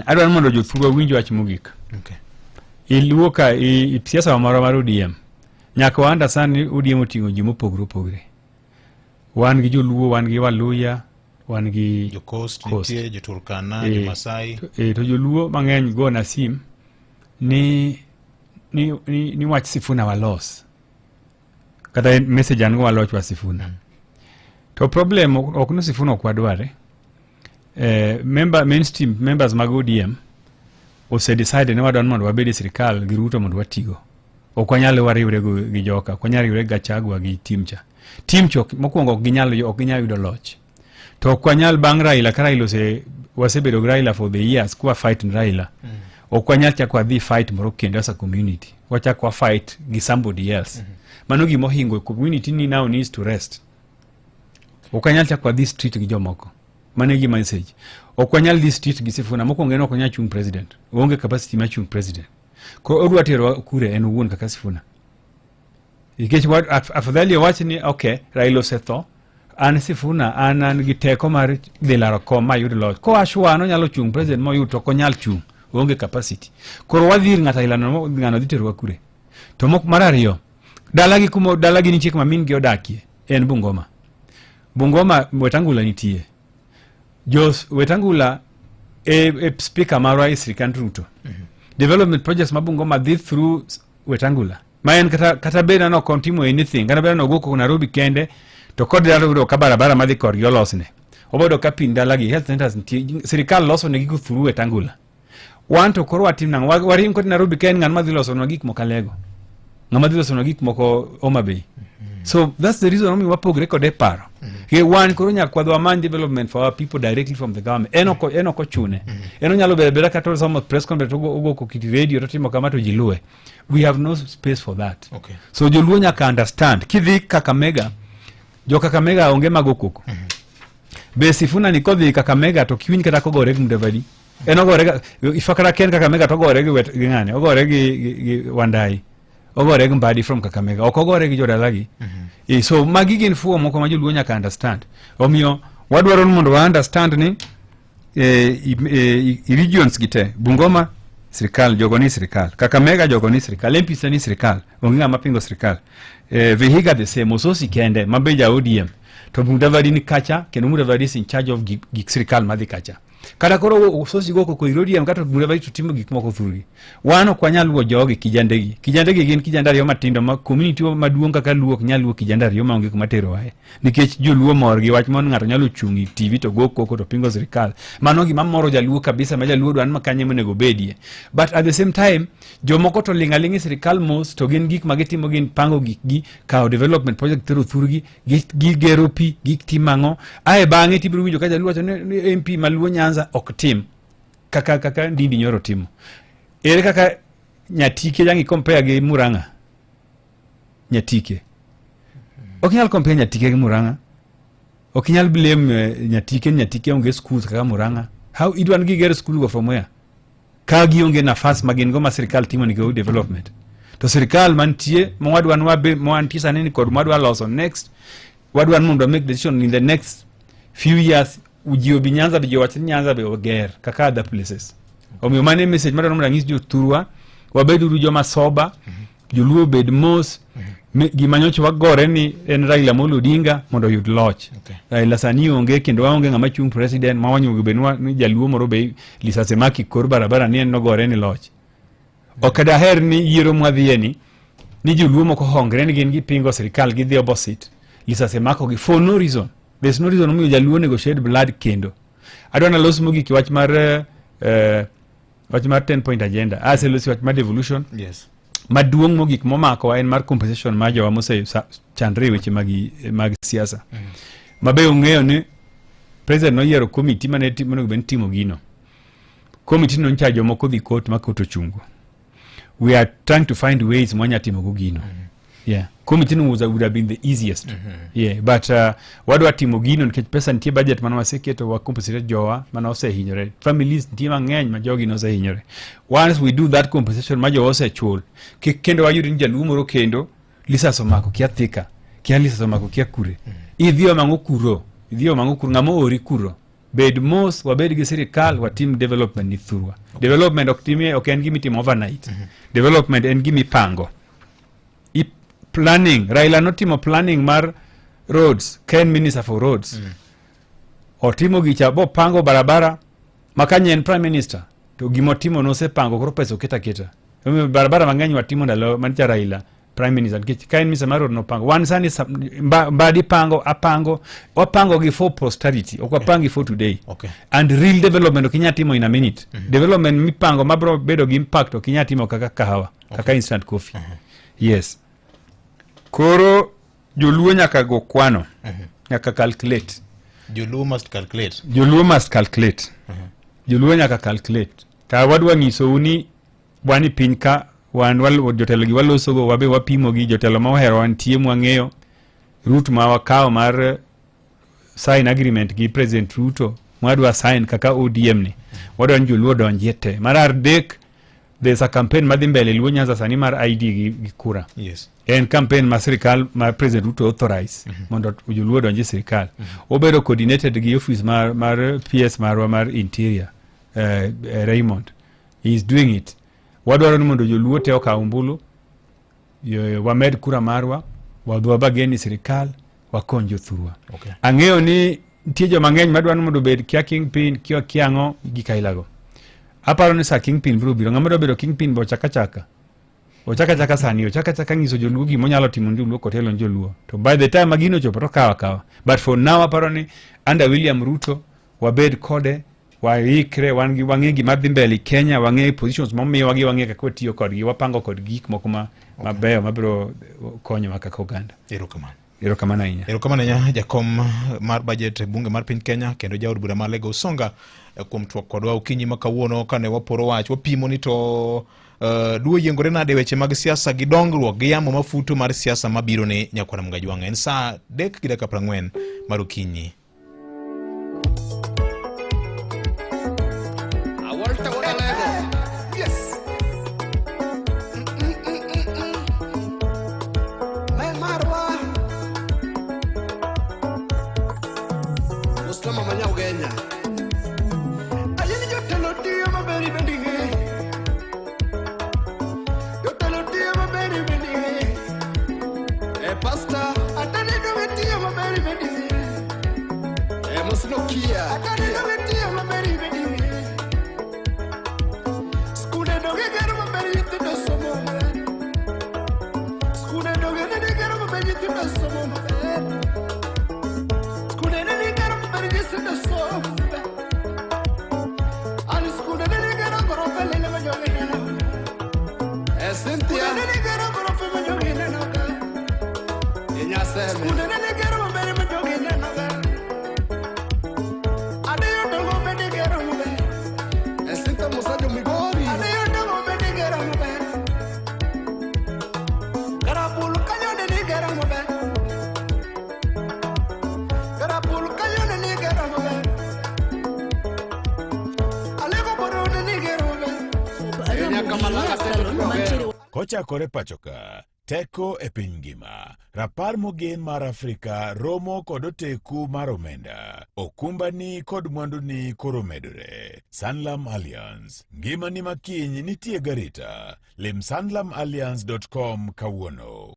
adwa mondo jothurwa winjo wach mogik. Okay. Iluwo ka siasa moro mar ODM. Nyaka wanda sani ODM oting'o ji mopogore opogore. Wan gi Joluo, wan gi Waluya, wan gi Coast, Turkana, Masai. To Joluo mang'eny go na sim ni wach Sifuna walos. Kata message an go waloch wa Sifuna. To problem ok no Sifuna ok wadware. Mainstream members mag ODM ose decide ne wadwan mondo wabedi sirikal gi Ruto mondo watigo. Ok wanyalo wariwre gi joka, ok wanyalo riwre Gachagua gi Timcha. Timcho mokwongo ok ginyalo yudo loch. To ok wanyal bang' Raila ka Raila wasebedo Raila for the years kwa fight Raila. Ok wanyal chako adhi fight moro kendo as a community. Wachako fight gi somebody else. Mano gimo hingo community ni now needs to rest. Ok wanyal chako adhi street gi jomoko. Mano gi message. Ok wanyal dhi street gi Sifuna mokwongo en ok wanyal chung president. Onge capacity ma chung president. Ko odwa tero kure en wuon kaka Sifuna. Ikech afadhali wach ni okay Raila osetho an Sifuna an gi teko mar dhi laro kom ma yud loch. Ko ashwa no nyalo chung president mo yud to ko nyal chung. Onge capacity. Koro wadhir ng'ata ilano ng'ano dhi tero kure. To mok mar ariyo dalagi ni chik ma min gi odakie en Bungoma. Bungoma Wetangula nitie. Wetangula speaker marwa sirikand Ruto. Development projects ma Bungoma dhi through Wetangula. Mayen kata beda no continue anything. Kana beda no goko Nairobi kende to kod dalo ka barabara madhi kor yolosne. Obodo ka pinda lagi health centers ntie sirikal loso ne giku through Wetangula. Wanto korwa tim nang warim kod Nairobi kende ngan madhi loso no gik mokalego. Ngama dhi loso no gik moko Homa Bay. So that's the reason we wapogre kode paro. He one koronya kwadwa man development for our people directly from the government. Enoko chune. Eno nyalo bela kato some press conference ugo ko kiti radio to timo kama to Jilue. We have no space for that. Okay. So Joluo nyaka understand. Kidhi Kakamega, jo Kakamega onge magokoko. Be Sifuna ni kodhi Kakamega to kiwin kata kogore gi Mudavadi. Eno gore ifakara ken Kakamega to gore gi ngane. Ogore gi Wandai. Ogore gi Mbadi from Kakamega. Okogore gi Jodalagi. So magi gin fuo moko ma Joluo nyaka understand. Omiyo wadwaro mondo wa understand ni regions gite. Bungoma sirikal jogo ni sirikal. Kakamega jogo ni sirikal. Mpisa ni sirikal. Onginga mapingo sirikal. Vihiga the same. Ososi kende mabeja ODM. To Mudavadi ni kacha. Keno Mudavadi is in charge of gik sirikal madhi kacha. Kada koro ososi goko ko ODM kato Mudavadi to timo gik moko thuri. Wano kwa nyaluo jogi kijandegi. Kijandegi gin kijandari yoma tindo ma community maduong kaka luo nyaluo kijandari yoma onge kumatero wae. Nikech Joluo morgi wach mon ng'ato nyalo chungi TV to goko to pingo sirikal. Mano gima moro Jaluo kabisa ma Jaluo dwan makanye monego bedie. But at the same time jomoko to lingalingi sirikal mos to gin gik magitimo gin pango gik gi kao development project tero thurgi gi gero pi gik timango ae bange tibiro winjo ka Jaluo to MP maluo Nyanza ok tim kaka Ndindi Nyoro timo. Ere kaka Nyatike jangi compare gi Murang'a. Nyatike. Okinyal compare Nyatike gi Murang'a. Okinyal blame Nyatike onge schools kaka Murang'a. How idwan gi get school go from where? Ka gi onge nafas magin go ma sirikal timo ni go development. To sirikal mantie mwadwan wabe mo antisa nini kod mwadwa loso next wadwan mondo make decision in the next few years ujio bi Nyanza bi jowach Nyanza be oger kaka other places. Omiyo mane message mara nomra ngis jo Thurwa wabedu joma soba joluo bed mos gimanyocho wagore ni en Raila Amolo Odinga mondo yud loch. Raila sani onge kendo waonge ngama chung president mawanyo benwa ni jaluo moro be lisase maki kor barabara ni en nogore ni loch. Okada her ni yiero mwadhieni ni joluo moko hongre ni gin gipingo sirikal gidhi opposite lisase mako gi for no reason. There's no reason omiyo jaluo negotiate blood kendo. Adwana los mogi ki wach mar 10 point agenda. Ase losi wach mar devolution. Yes. Maduong mogik momako en mar compensation ma jowa mose chandre weche mag siasa. Mabe ong'eyo ni president noyiero committee mane monego ben timo gino. Committee no nchajo moko dhi court ma court ochungo. We are trying to find ways mwanya timo go gino. Yeah. Committee no would have been the easiest. Yeah, but wadwa timo gino nikech pesa nitie budget mana waseketo wa compensate jowa mana osehinyore. Families nitie mang'eny ma jogi osehinyore. Once we do that compensation ma jowa osechul, kendo wayudi ni jaluo moro kendo lisa somako kia thika, kia lisa somako kia kure. Idhiyo mango kuro ngamo ori kuro. Bed mos wabed gi sirikal wa team development ni Thurwa. Development ok en gimi timo overnight. Development en gimi pango. Planning, Raila notimo planning mar roads, Ken Minister for Roads. Otimo gicha bo pango barabara makanye en Prime Minister. To gimotimo no se pango koro pesa oketa. Barabara mang'eny watimo ndalo mancha Raila Prime Minister. Ken Minister mar road no pango. One sani badi pango wapango gi for posterity. Okwapangi for today. Okay. And real development okinyatimo in a minute. Development mipango mabro bedo gi impact okinyatimo kaka kahawa, kaka instant coffee. Yes. Koro joluo nyaka go kwano. Nyaka calculate. Joluo must calculate. Joluo nyaka calculate. Ta wadwa nyiso uni wani pinka wan jotelo gi waloso go wabe wapimo gi jotelo ma ohero wantie mwang'eyo route ma wakao mar sign agreement gi President Ruto mwadwa sign kaka ODM ni. Wadwa joluo donjete. Marar dek there's a campaign madhi mbele luo Nyanza sani mar ID gi kura. Yes. En campaign ma sirikal ma President Ruto authorize mondo joluo donje sirikal. Obedo coordinated gi office mar PS mar Interior Raymond. He is doing it. Wadwaro ni mondo joluo te okaw ombulu wamed kura marwa wadwa bageni sirikal wakonjo Thurwa. Okay. Ang'eyo ni nitie joma ng'eny madwaro mondo bed kia kingpin kiang'o gi Kailago. Aparo ni sa kingpin biro biro ng'ama bedo kingpin bo chaka sani chaka ngiso joluo gimonyalo timo joluo kotelo joluo. To by the time magino chopo to kawa. But for now aparo ni under William Ruto wabed kode waikre wang'e gima dhi mbele Kenya, wang'e positions momiyo wang'e kaka tiyo kodgi, wapango kod gik moko mabeyo mabiro konyo kaka oganda. Erokamano ahinya. Erokamano ahinya jakom mar budget bunge mar piny Kenya kendo jaod bura mar Lego Usonga kuom twak kodwa okinyi ma kawuono kane waporo wach wapimo ni to duo yiengore nade weche mag siasa gi dongruok gi yamo mafuto mar siasa mabiro ne Nyakwana Mngajwang'a. En saa 3:40 mar okinyi. Kochakore pachoka, teko e piny ngima. Rapar mogen mar Afrika romo kod oteku mar omenda. Okumbani kod mwanduni koro medore. Sanlam Alliance. Ngima ni makiny nitie garita. Lim sanlamalliance.com kawuono.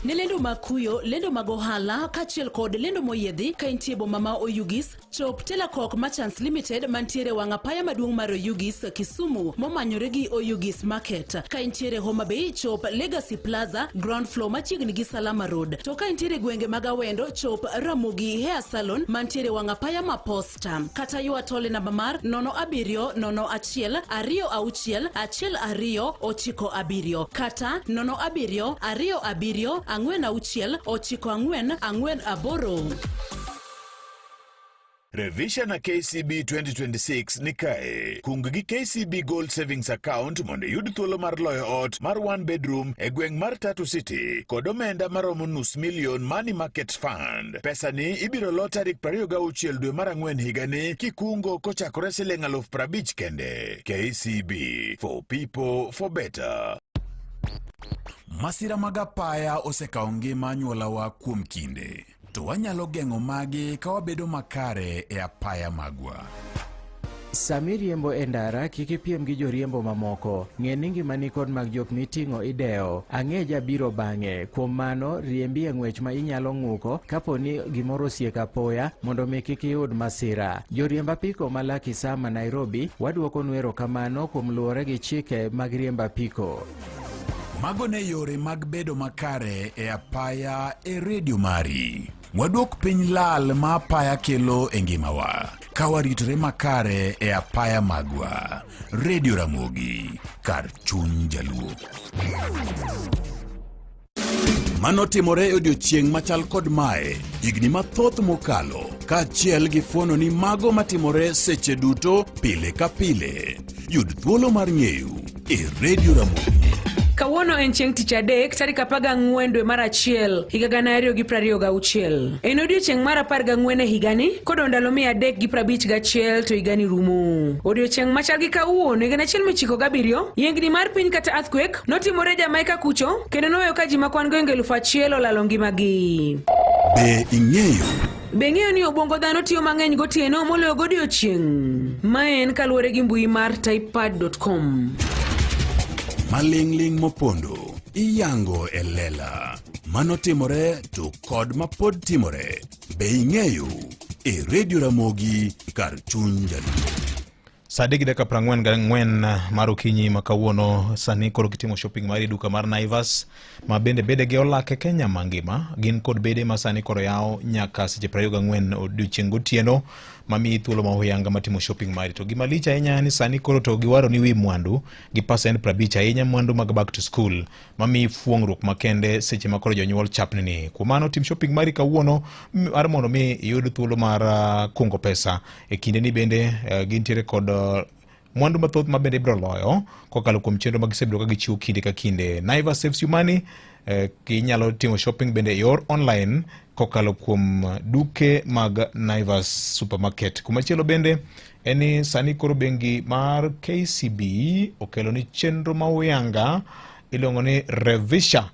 Ne lendo makuyo, lendo mag ohala, kachiel kod lendo moyiedhi ka intie boma ma Oyugis, chop Telacok Merchants Limited mantiere wang'apaya maduong' mar Oyugis, Kisumu, momanyore gi Oyugis Market. Ka intiere Homa Bay, chop Legacy Plaza, ground floor machiegni gi Salama Road. To ka intiere gwenge mag Awendo, chop Ramogi Hair Salon mantiere wang'apaya ma Posta. Kata ywa tole namba mar 0701-12-12-92 kata 07-2-2-4-9-4-8. Revision na KCB 2026 ni kae. Kung gi KCB Gold Savings Account mondo yud thuolo mar loyo ot mar 1 bedroom e gweng' mar Tatu City kod omenda maromo $500,000 Money Market Fund. Pesa ni ibiro lo tarik 26 dwe mar 4 higani kikungo kochakore $50,000 kende. KCB, for people, for better. Masira mag apaya osekawo ngima anyuolawa kuom kinde. To wanyalo geng'o magi ka wabedo makare e apaya magwa. Sami riembo e ndara kik ipiem gi joriembo mamoko. Ng'e ni ngimani kod mag jok miting'o ideo. Ang'e jabiro bang'e. Kuom mano, riembi e ng'wech ma inyalo ng'uko kapo ni gimoro osiek apoya mondo mi kik iyud masira. Joriemb apiko ma Lucky Sama Nairobi, waduoko nwero kamano kuom luwore gi chike mag riemb apiko. Mago ne yore mag bedo makare e apaya e redio mari. Waduok piny lal ma apaya kelo e ngimawa. Ka waritore makare e apaya magwa. Radio Ramogi, kar chuny jaluo. Manotimore odiochieng' machal kod mae, higni mathoth mokalo, kaachiel gi fuono ni mago matimore seche duto pile ka pile. Yud thuolo mar ng'eyo e Radio Ramogi. Kawuono en chieng' tich adek tarik 14 dwe mar 1 higa 2026. En odiochieng' mar 14 e higani kod ndalo 351 to higani rumo. Odiochieng' machal gi kawuono higa 1997 yiengni mar piny kata earthquake notimore Jamaica kucho kendo noweyo ka ji makwan go 1,000 olalo ngimagi. Be ing'eyo Beng'eyo ni obwongo dhano tiyo mang'eny gotieno moloyo godiochieng'. Ma en kaluwore gi mbui mar typepad.com. Maling'ling mopondo iyango e lela. Manotimore to kod mapod timore. Be ing'eyo e Radio Ramogi, kar chuny jaluo. Sadegi dakika 44 mar okinyi ma kawuono. Sani koro kitimo shopping mari duka mar Naivas ma bende ge olak e Kenya mangima. Gin kod bede ma sani koro yawo nyaka seche 24 odiochieng' gotieno mami thuolo ma huyanga matimo shopping mari. To gima lich ahinya ni sani koro to giwaro ni wi mwandu gi pasent 50 ahinya mwandu mag back to school mami fuong'ruok makende seche ma koro jonyuol chapni ni. Kuom mano tim shopping mari kawuono mar mondo mi yud thuolo mar kungo pesa e kinde ni bende gintiere kod mwandu mathoth ma bende ibro loyo kokalo kuom chenro mag gisebedo ka gichiwo kinde ka kinde. Naivas saves you money. Kinyalo timo shopping bende yor online kokalo kuom duke mag Naivas supermarket. Kumachielo bende eni sani koro bengi mar KCB okelo ni chenro ma uyanga iluongo ni Revisha.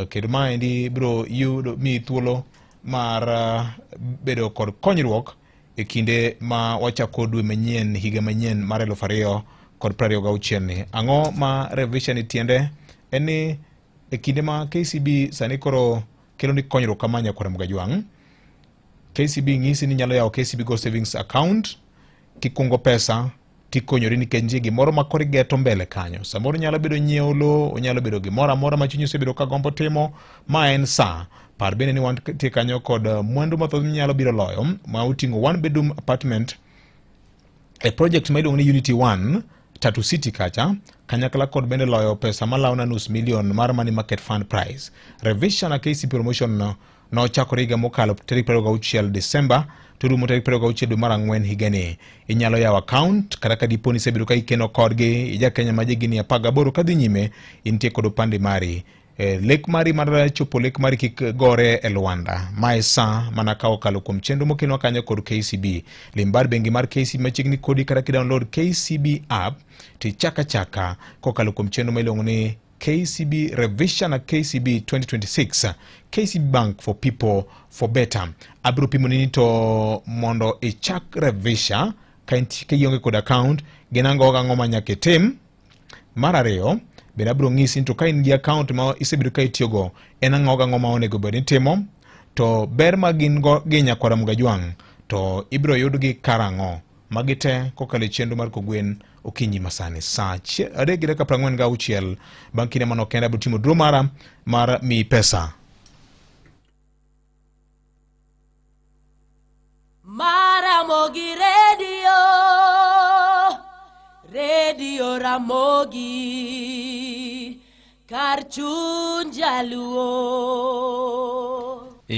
Kendo ma endi bro yudo mi thuolo mar bedo kod konyruok e kinde ma wachako dwe manyien higa manyien mar 2026 ni. Ang'o ma Revisha ni tiende? Eni e kinde ma KCB sani koro kelo ni konyruok kama nyakore Mgajwang'. KCB ng'isi ni nyalo yawo KCB Gold Savings Account kikungo pesa tikonyori nikech nitie gimoro ma koro igeto mbele kanyo. Samoro nyalo bedo nyiewo lo, onyalo bedo gimoro amora ma chunyi osebedo ka gombo timo. Ma en sa par bende ni wantie kanyo kod mwandu mathoth nyalo biro loyo ma uting'o 1 bedroom apartment e project ma iluongo ni Unity 1 Tatu City kacha, kanyakla kod bende loyo pesa malawo na $500,000 mar Money Market Fund prize. Revision na KCB promotion no chakore higa mokalo tarik 26 Desemba to rumo tarik 26 dwe mar 4 higani. Inyalo yawo account kata ka dipo ni sebedo ka ikeno kodgi ija Kenya ma jigini 18 kadhi nyime intie kod opande mari. Lek mari mar chopo lek mari kik gore e Luanda. Mae sa mana ka okalo kuom chenro mokeno kanyo kod KCB. Limbar bengi mar KCB machiegni kodi kata ki download KCB app ti chaka kokalo kuom chenro ma iluongo ni KCB Revision na KCB 2026. KCB Bank for people for better. Abro pimo nini to mondo ichak revisha ka ionge kod account genango ga ngoma nyake tem. Marareo bena abro ngisi to ka in gi account ma isebedo ka itiyogo en ang'o ga ngoma onego bed ni timo to ber ma gin go genya kwara Mugajwang to ibro yudgi karang'o magite kokale chenro mar Kogwen okinyi masani sa 3:46 bang' kinde mano kenda butimo dro mar mi pesa. Maramogi Radio Ramogi Karchun Jaluo.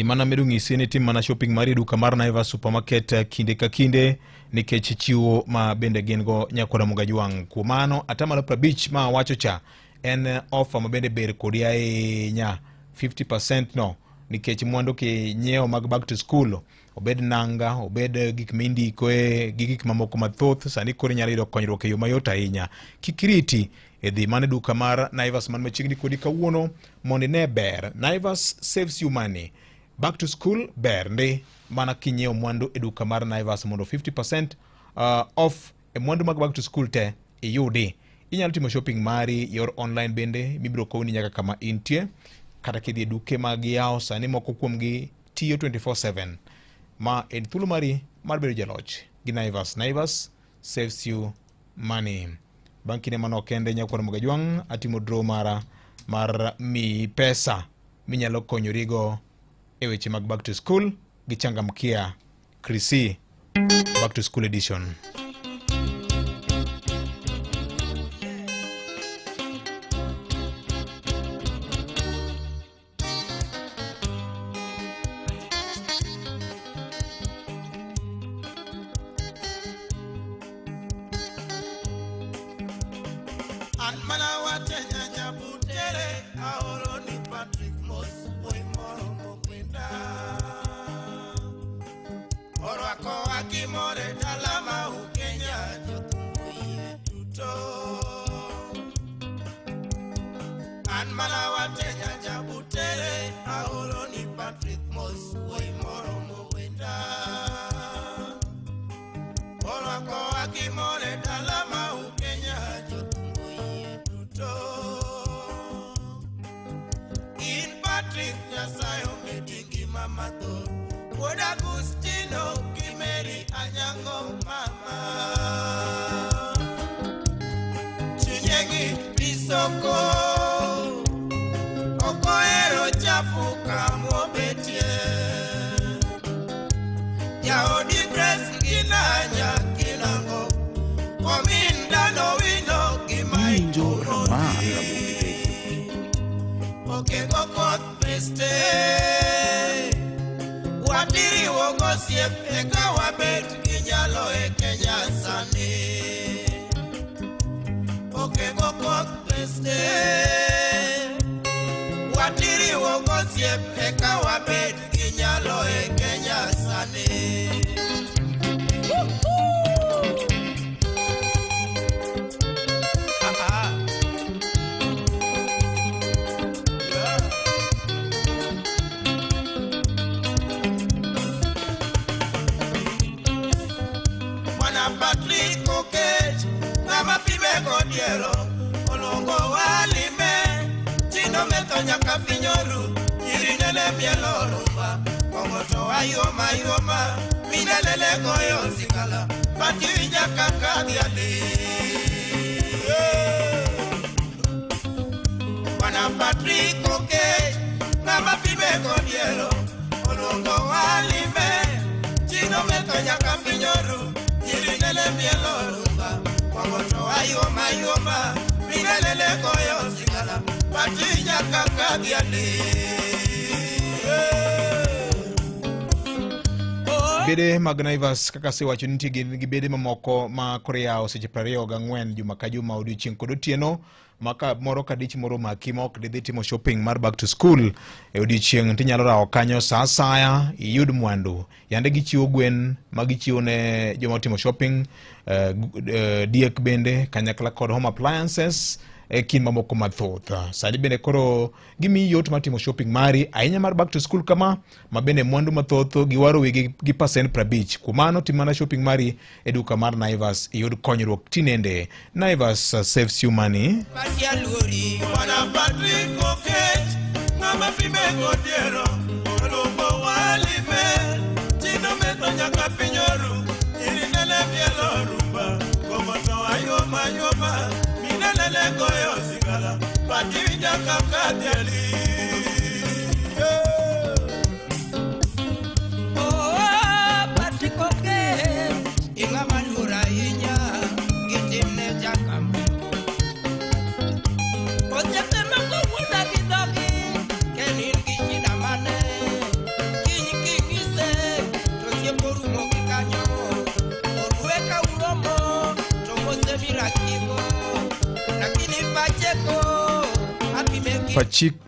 Mana medu ngisi ni tim mana shopping mari duka mar Naivas supermarket kinde ka kinde nikech chiwo ma bende gin go nyakwara Mugajwang. Kuom mano atamalo 50 ma wacho cha en offer ma bende ber kodi ahinya 50% no nikech mwandu ki nyiewo mag back to school obed nanga obed gik mindiko gi gik mamoko mathoth sani koro nyalo yudo konyruok e yo mayot ahinya. Kikiriti edhi mane duka mar Naivas man machiegni kodi kawuono mondo ne ber. Naivas saves you money. Back to school ber ndi mana kinyiewo mwandu e duka mar Naivas mondo 50% off e mwandu mag back to school te iyudi. Inyalo timo shopping mari yor online bende mibiro kowni nyaka kama intie kata kidhi duke mag yao sani moko kuomgi tiyo 24/7 ma en thuolo mari mar bedo jaloch gi Naivas. Naivas saves you money. Bang' kinde mano kende nyakwara Mugajwang atimo draw mar mi pesa minyalo konyorigo e weche mag back to school gi Changamkia Krisi back to school edition. Bede mag Naivas kaka sewacho nitie gi bede mamoko ma Korea seche 24 juma ka juma odiochieng' kod otieno maka moro kadich moro maki ma ok didhi timo shopping mar back to school e odiochieng' tinyalo rawo kanyo sa asaya iyud mwandu. Yande gichiwo gwen ma gichiwo ne joma timo shopping, diek bende kanyakla kod home appliances kin mamoko mathoth. Sani bende koro gimi yot matimo shopping mari ahinya mar back to school kama mabende mwandu mathoth giwaro wigi gi percent 50. Kumano timana shopping mari e duka mar Naivas iyud konyruok tinende. Naivas saves you money.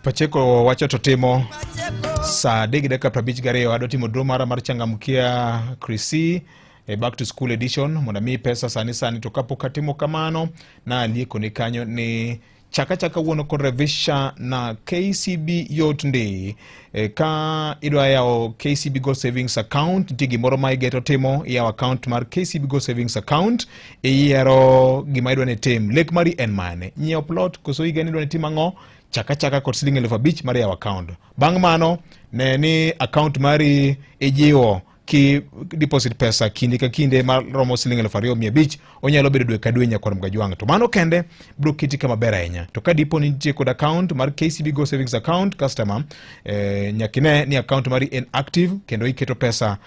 Pacheco wacho to timo saa 3:52 adwa timo draw mar changamkia Chrissy back to school edition mondo mi pesa sani to kapok atimo kamano na alieko ni kanyo ni chaka wuono kod revisha na KCB yot ndi ka idwa yao KCB Gold Savings Account tigi moro ma igeto timo yao account mar KCB Gold Savings Account yiero gima idwa ne tim lek mari en mane nyiewo plot koso igani idwa ne tim ang'o chaka kod siling 5,000 mar yao account bang' mano ne ni account mari ijiwo ki deposit pesa kinde ka kinde mar romo siling 2,500 onyalo bedo dwe ka dwe nyakor Mgajwang'. To mano kende bro kiti kama bera ahinya. To ka dipo ni nitie kod account mar KCB Go Savings Account customer nyakine ni account mari inactive kendo iketo pesa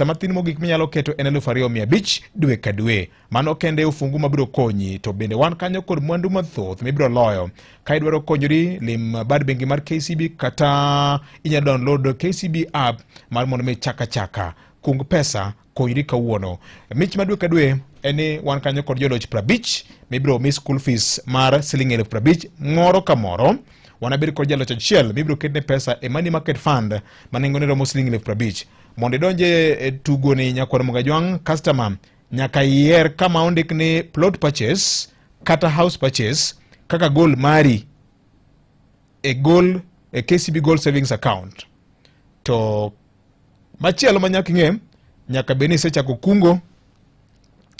mathin mogik minyalo keto en 2,500 dwe ka dwe. Mano kende ufungu mabiro konyi to bende wan kanyo kod mwandu mathoth mibiro loyo. Ka idwaro konyori lim bad bengi mar KCB kata inya download KCB app mar mondo me chaka kung pesa konyri kawuono. Mich madwe ka dwe eni wan kanyo kod joloch 50 mibiro mi school fees mar siling 50 ngoro ka moro. Wanabiri kod jaloch achiel mibiro ketne pesa e money market fund manengone romo siling 50. Mondo donje tugo ni nyakor Mgajwang' customer nyaka yier kama ondik ni plot purchase kata house purchase kaka goal mari e KCB Gold Savings Account. To machielo manyaka ing'e nyaka beni sechako kungo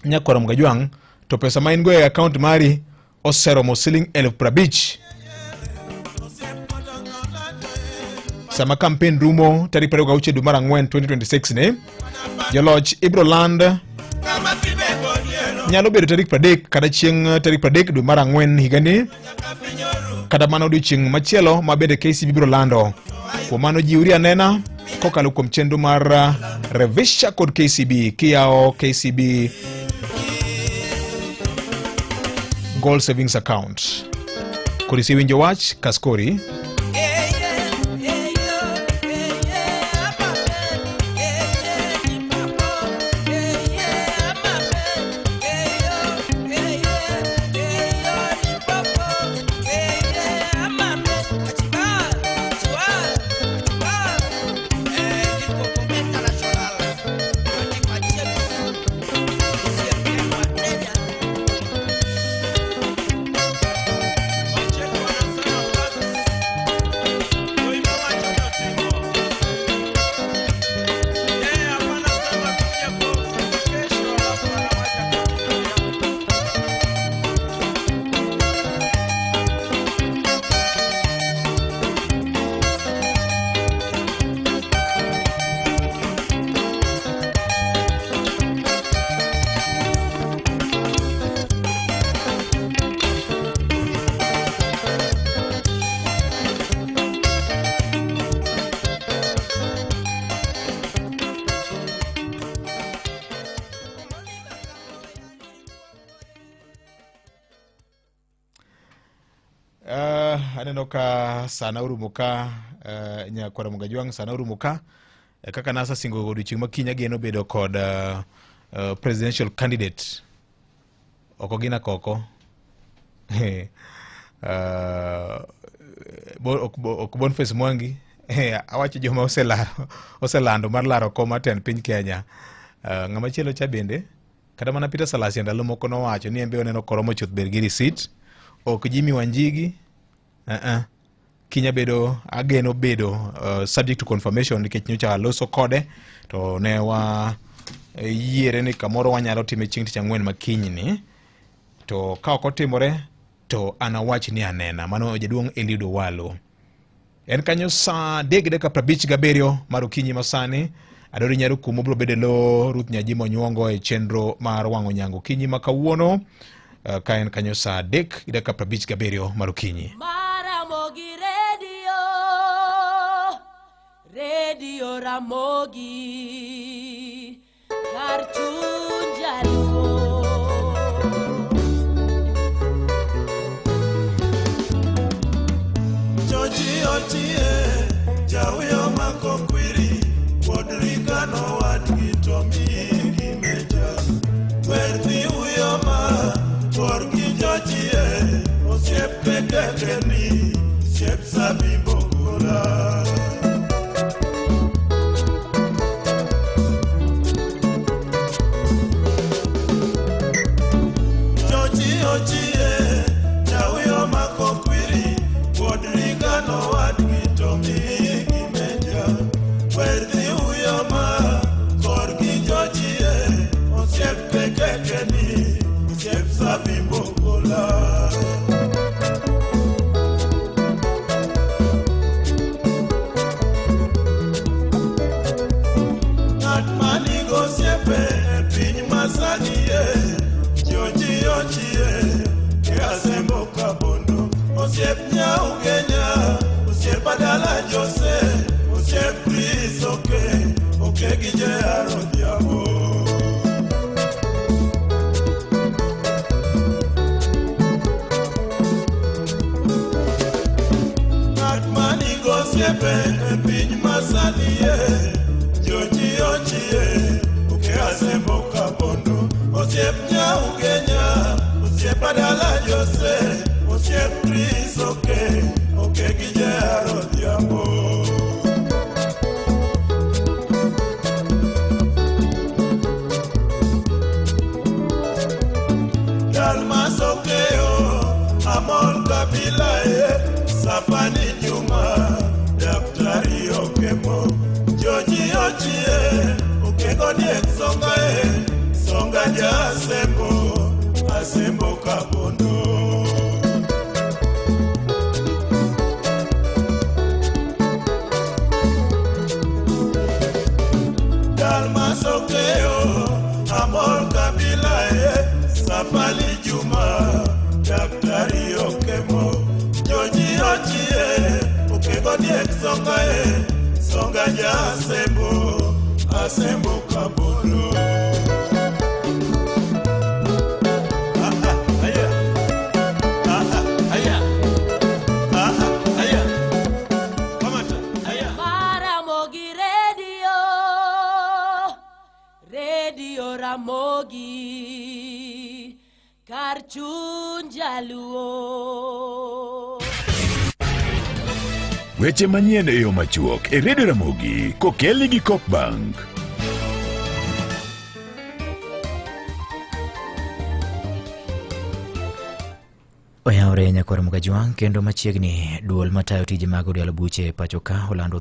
nyakor Mgajwang' to pesa ma in go e account mari oseromo siling 50,000. Sama campaign rumo tarik 26 dwe mar 4 2026 ne joloch Ibroland nyalo bedo tarik 30 kata chieng' tarik 30 dwe mar 4 higani kata mano odiochieng' machielo ma bende KCB biro lando. Kuom mano jiwri anena kokalo kuom chenro mar revisha kod KCB kiyao KCB Gold Savings Account. Kodi si winjo wach Kaskori. Aneno ka sana urumuka nyakor Mgajwang' sana urumuka kaka nasa singo odiochieng' makinya geno bedo kod presidential candidate oko gina koko ok Boniface Mwangi awacho joma oselando mar laro koma ten piny Kenya. Ng'ama chielo cha bende kata mana Peter Salasya ndalo moko nowacho ni embe oneno koromo chuth ber gi receipt ok Jimmy Wanjigi, kinya bedo ageno bedo subject to confirmation nikech nyocha loso kode to ne wa yiere ni kamoro wanyalo time chieng' tich ang'wen makinyni, to ka ok otimore to anawach ni anena. Mano jaduong' Eliud Owalo. En kanyo saa 3:57 mar okinyi masani. Adori nyaro kumo bro bedelo Ruth Nyaji Monyuongo e chenro mar wang'o nyango kinyi makawuono. Ka en kanyo saa 3:57 mar okinyi. Ramogi Radio Ramogi kar chuny jaluo. Joji otie jawiyo mako kwiri Podrikano wadgi to migi meja Werthi uyoma Porgi jochie Osiepe kekeni Siep sabi bogula Joji ochie jawiyo mako kwiri Podrikano wadgi to migi meja Werthi uyoma Porgi jochie Osiepe kekeni Siep sabi bogula Piny masanie Joji ochie Kiasembo kabondo Osiep nyau Kenya Osiep adala Jose Osiep Chris Oke gije arodiamo Atmani gosiepe Piny masanie Joji ochie Asembo kabondo Osiep nyau Kenya Osiep adala Jose Osiep Chris Oke gije arodiamo Dalmas Okeo Amol Kabila Safani Juma Daktari Okemo Joji ochie Kegoniek songa ja asembo kabondo Dalmas Okeo Amol Kabila Safali Juma Daktari Okemo Joji ochie Kegoniek songa ja asembo kabondo Ramogi Radio Ramogi kar chuny jaluo. Weche manyien e yo machuok e Radio Ramogi kokelni gi Coop Bank. Oyawre nyakwar Mukajwang' kendo machiegni duol matayo tije mag odialo buche pacho ka olando